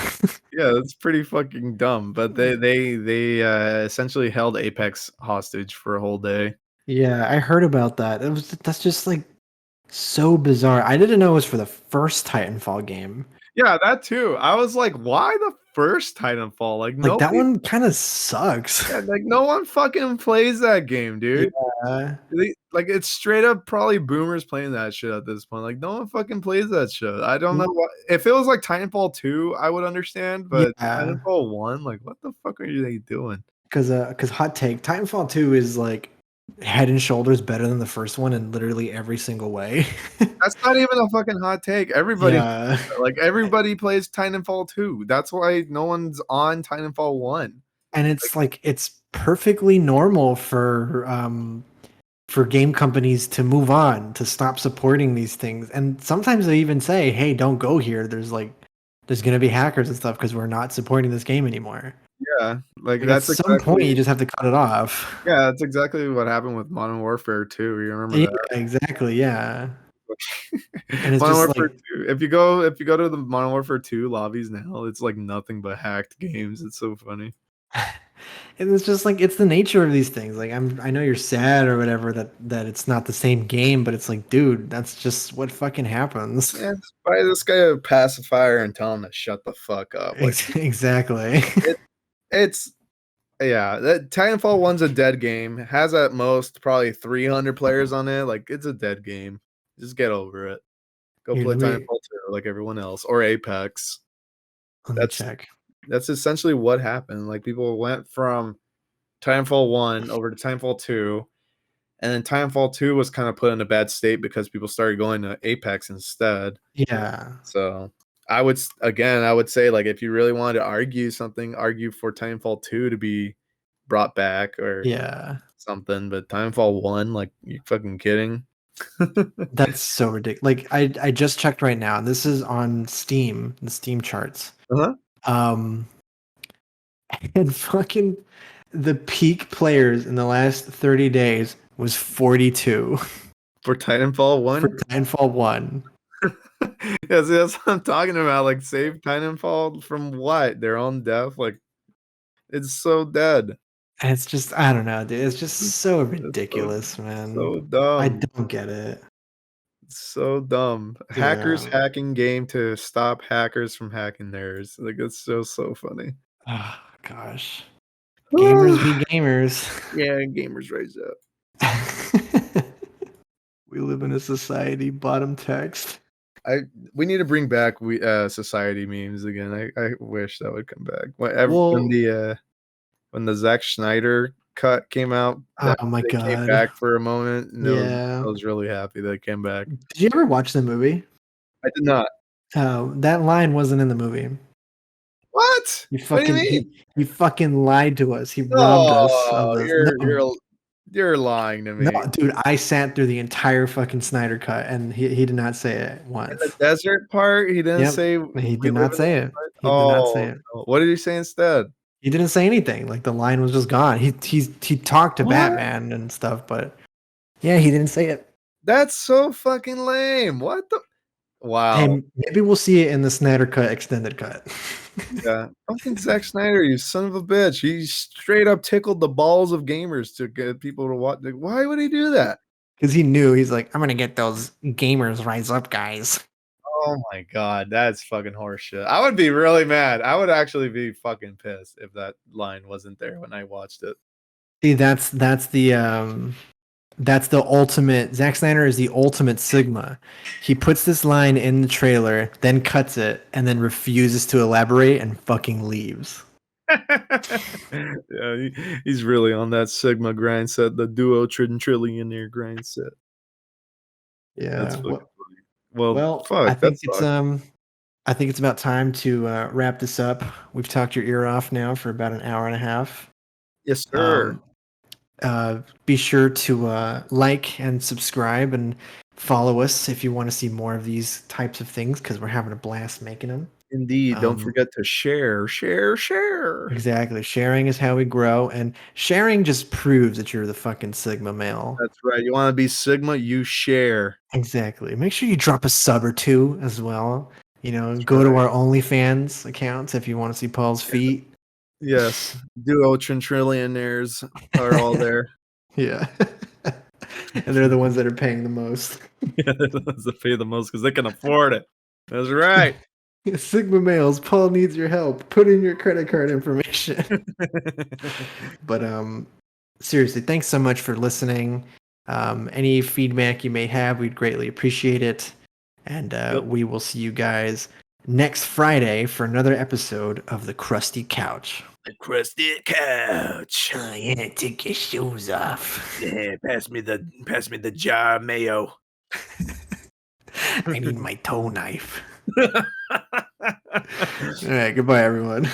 Speaker 1: Yeah, that's pretty fucking dumb. But they essentially held Apex hostage for a whole day.
Speaker 2: Yeah, I heard about that. That's just like so bizarre. I didn't know it was for the first Titanfall game.
Speaker 1: Yeah, that too. I was like, why the first Titanfall? Like
Speaker 2: Like that
Speaker 1: nobody,
Speaker 2: one kind of sucks.
Speaker 1: yeah, like no one fucking plays that game, dude.
Speaker 2: Yeah.
Speaker 1: Like it's straight up probably boomers playing that shit at this point. Like no one fucking plays that shit. I don't know what, if it was like Titanfall 2, I would understand, but
Speaker 2: Yeah.
Speaker 1: Titanfall 1, like what the fuck are they doing?
Speaker 2: Because hot take, Titanfall 2 is like head and shoulders better than the first one in literally every single way.
Speaker 1: That's not even a fucking hot take. Everybody
Speaker 2: Yeah.
Speaker 1: like everybody plays Titanfall 2. That's why no one's on Titanfall 1.
Speaker 2: And it's like it's perfectly normal for game companies to move on, to stop supporting these things. And sometimes they even say, "Hey, don't go here. There's going to be hackers and stuff because we're not supporting this game anymore."
Speaker 1: Yeah, like
Speaker 2: Like at
Speaker 1: that's
Speaker 2: some point you just have to cut it off.
Speaker 1: yeah, that's exactly what happened with Modern Warfare 2. You remember
Speaker 2: Yeah,
Speaker 1: that?
Speaker 2: exactly. Yeah. And it's
Speaker 1: Modern
Speaker 2: just
Speaker 1: Warfare
Speaker 2: like
Speaker 1: 2. If you go to the Modern Warfare 2 lobbies now, it's like nothing but hacked games. It's so funny.
Speaker 2: and it's just like it's the nature of these things. Like I know you're sad or whatever that it's not the same game, but it's like, dude, that's just what fucking happens.
Speaker 1: Yeah, just buy this guy a pacifier and tell him to shut the fuck up. Like
Speaker 2: Exactly.
Speaker 1: it's yeah, that Titanfall 1's a dead game. Has at most probably 300 players on it. Like it's a dead game. Just get over it. Go
Speaker 2: Here,
Speaker 1: play Titanfall 2 like everyone else, or Apex.
Speaker 2: let me check.
Speaker 1: That's essentially what happened. Like people went from Titanfall 1 over to Titanfall 2, and then Titanfall 2 was kind of put in a bad state because people started going to Apex instead.
Speaker 2: Yeah.
Speaker 1: So I would say, like, if you really wanted to argue something, argue for Titanfall 2 to be brought back or
Speaker 2: Yeah.
Speaker 1: something. But Titanfall 1, like, you fucking kidding?
Speaker 2: That's so ridiculous. Like I just checked right now. This is on Steam, the Steam charts.
Speaker 1: Uh-huh.
Speaker 2: And fucking the peak players in the last 30 days was 42
Speaker 1: For Titanfall 1?
Speaker 2: for Titanfall 1.
Speaker 1: Yeah, see, that's what I'm talking about. Like, save Titanfall from what? Their own death? Like, it's so dead.
Speaker 2: And it's just, I don't know, dude. It's just so ridiculous, man.
Speaker 1: So dumb.
Speaker 2: I don't get it.
Speaker 1: So dumb. Hackers
Speaker 2: Yeah.
Speaker 1: hacking game to stop hackers from hacking theirs. Like it's so funny.
Speaker 2: Oh, gosh. Gamers be gamers.
Speaker 1: Yeah, gamers rise up.
Speaker 2: We live in a society, bottom text.
Speaker 1: We need to bring back society memes again. I wish that would come back.
Speaker 2: Well,
Speaker 1: When the Zack Snyder cut came out, that
Speaker 2: oh my
Speaker 1: they came
Speaker 2: god.
Speaker 1: back for a moment, and
Speaker 2: Yeah.
Speaker 1: I was really happy they came back.
Speaker 2: Did you ever watch the movie?
Speaker 1: I did not.
Speaker 2: That line wasn't in the movie.
Speaker 1: What?
Speaker 2: He
Speaker 1: What do you
Speaker 2: fucking
Speaker 1: mean?
Speaker 2: he fucking lied to us. He robbed us of
Speaker 1: No,
Speaker 2: this.
Speaker 1: you're lying to
Speaker 2: No,
Speaker 1: me.
Speaker 2: dude, I sat through the entire fucking Snyder cut, and he did not say it
Speaker 1: In the
Speaker 2: once.
Speaker 1: desert part, he didn't
Speaker 2: Yep,
Speaker 1: say,
Speaker 2: he
Speaker 1: "We
Speaker 2: did
Speaker 1: live
Speaker 2: not
Speaker 1: in the
Speaker 2: say it.
Speaker 1: desert."
Speaker 2: He did not say
Speaker 1: Oh,
Speaker 2: it.
Speaker 1: no. What did he say instead?
Speaker 2: He didn't say anything. Like the line was just gone. He talked to
Speaker 1: What?
Speaker 2: Batman and stuff, but yeah, he didn't say it.
Speaker 1: That's so fucking lame. What the Wow.
Speaker 2: Hey, maybe we'll see it in the Snyder cut extended cut.
Speaker 1: Yeah. Fucking Zack Snyder, you son of a bitch. He straight up tickled the balls of gamers to get people to watch. Like, why would he do that?
Speaker 2: Because he knew he's like, I'm gonna get those gamers rise up, guys.
Speaker 1: Oh my god, that's fucking horseshit. I would be really mad. I would actually be fucking pissed if that line wasn't there when I watched it.
Speaker 2: See, that's the ultimate. Zack Snyder is the ultimate Sigma. He puts this line in the trailer, then cuts it, and then refuses to elaborate and fucking leaves.
Speaker 1: Yeah, he's really on that Sigma grind set, the duo trillionaire grind set. That's
Speaker 2: Yeah.
Speaker 1: fucking funny. Well,
Speaker 2: Well,
Speaker 1: fuck, that sucks.
Speaker 2: I think it's about time to wrap this up. We've talked your ear off now for about an hour and a half.
Speaker 1: Yes, sir.
Speaker 2: Um, be sure to like and subscribe and follow us if you want to see more of these types of things because we're having a blast making them.
Speaker 1: Indeed. Don't forget to share.
Speaker 2: Exactly. Sharing is how we grow, and sharing just proves that you're the fucking Sigma male.
Speaker 1: That's right. You want to be Sigma, you share.
Speaker 2: Exactly. Make sure you drop a sub or two as well. You know,
Speaker 1: That's
Speaker 2: go to
Speaker 1: right.
Speaker 2: our OnlyFans accounts if you want to see Paul's feet.
Speaker 1: Yes. Duo trillionaires are all there.
Speaker 2: Yeah. And they're the ones that are paying the most.
Speaker 1: Yeah, they're the ones that pay the most because they can afford it. That's right.
Speaker 2: Sigma males, Paul needs your help. Put in your credit card information. But seriously, thanks so much for listening. Any feedback you may have, we'd greatly appreciate it. And
Speaker 1: Yep.
Speaker 2: we will see you guys next Friday for another episode of the Crusty Couch.
Speaker 1: The Crusty Couch.
Speaker 2: Oh, yeah, take your shoes off.
Speaker 1: Yeah, pass me the jar of mayo.
Speaker 2: I need my toe knife. All right, goodbye, everyone.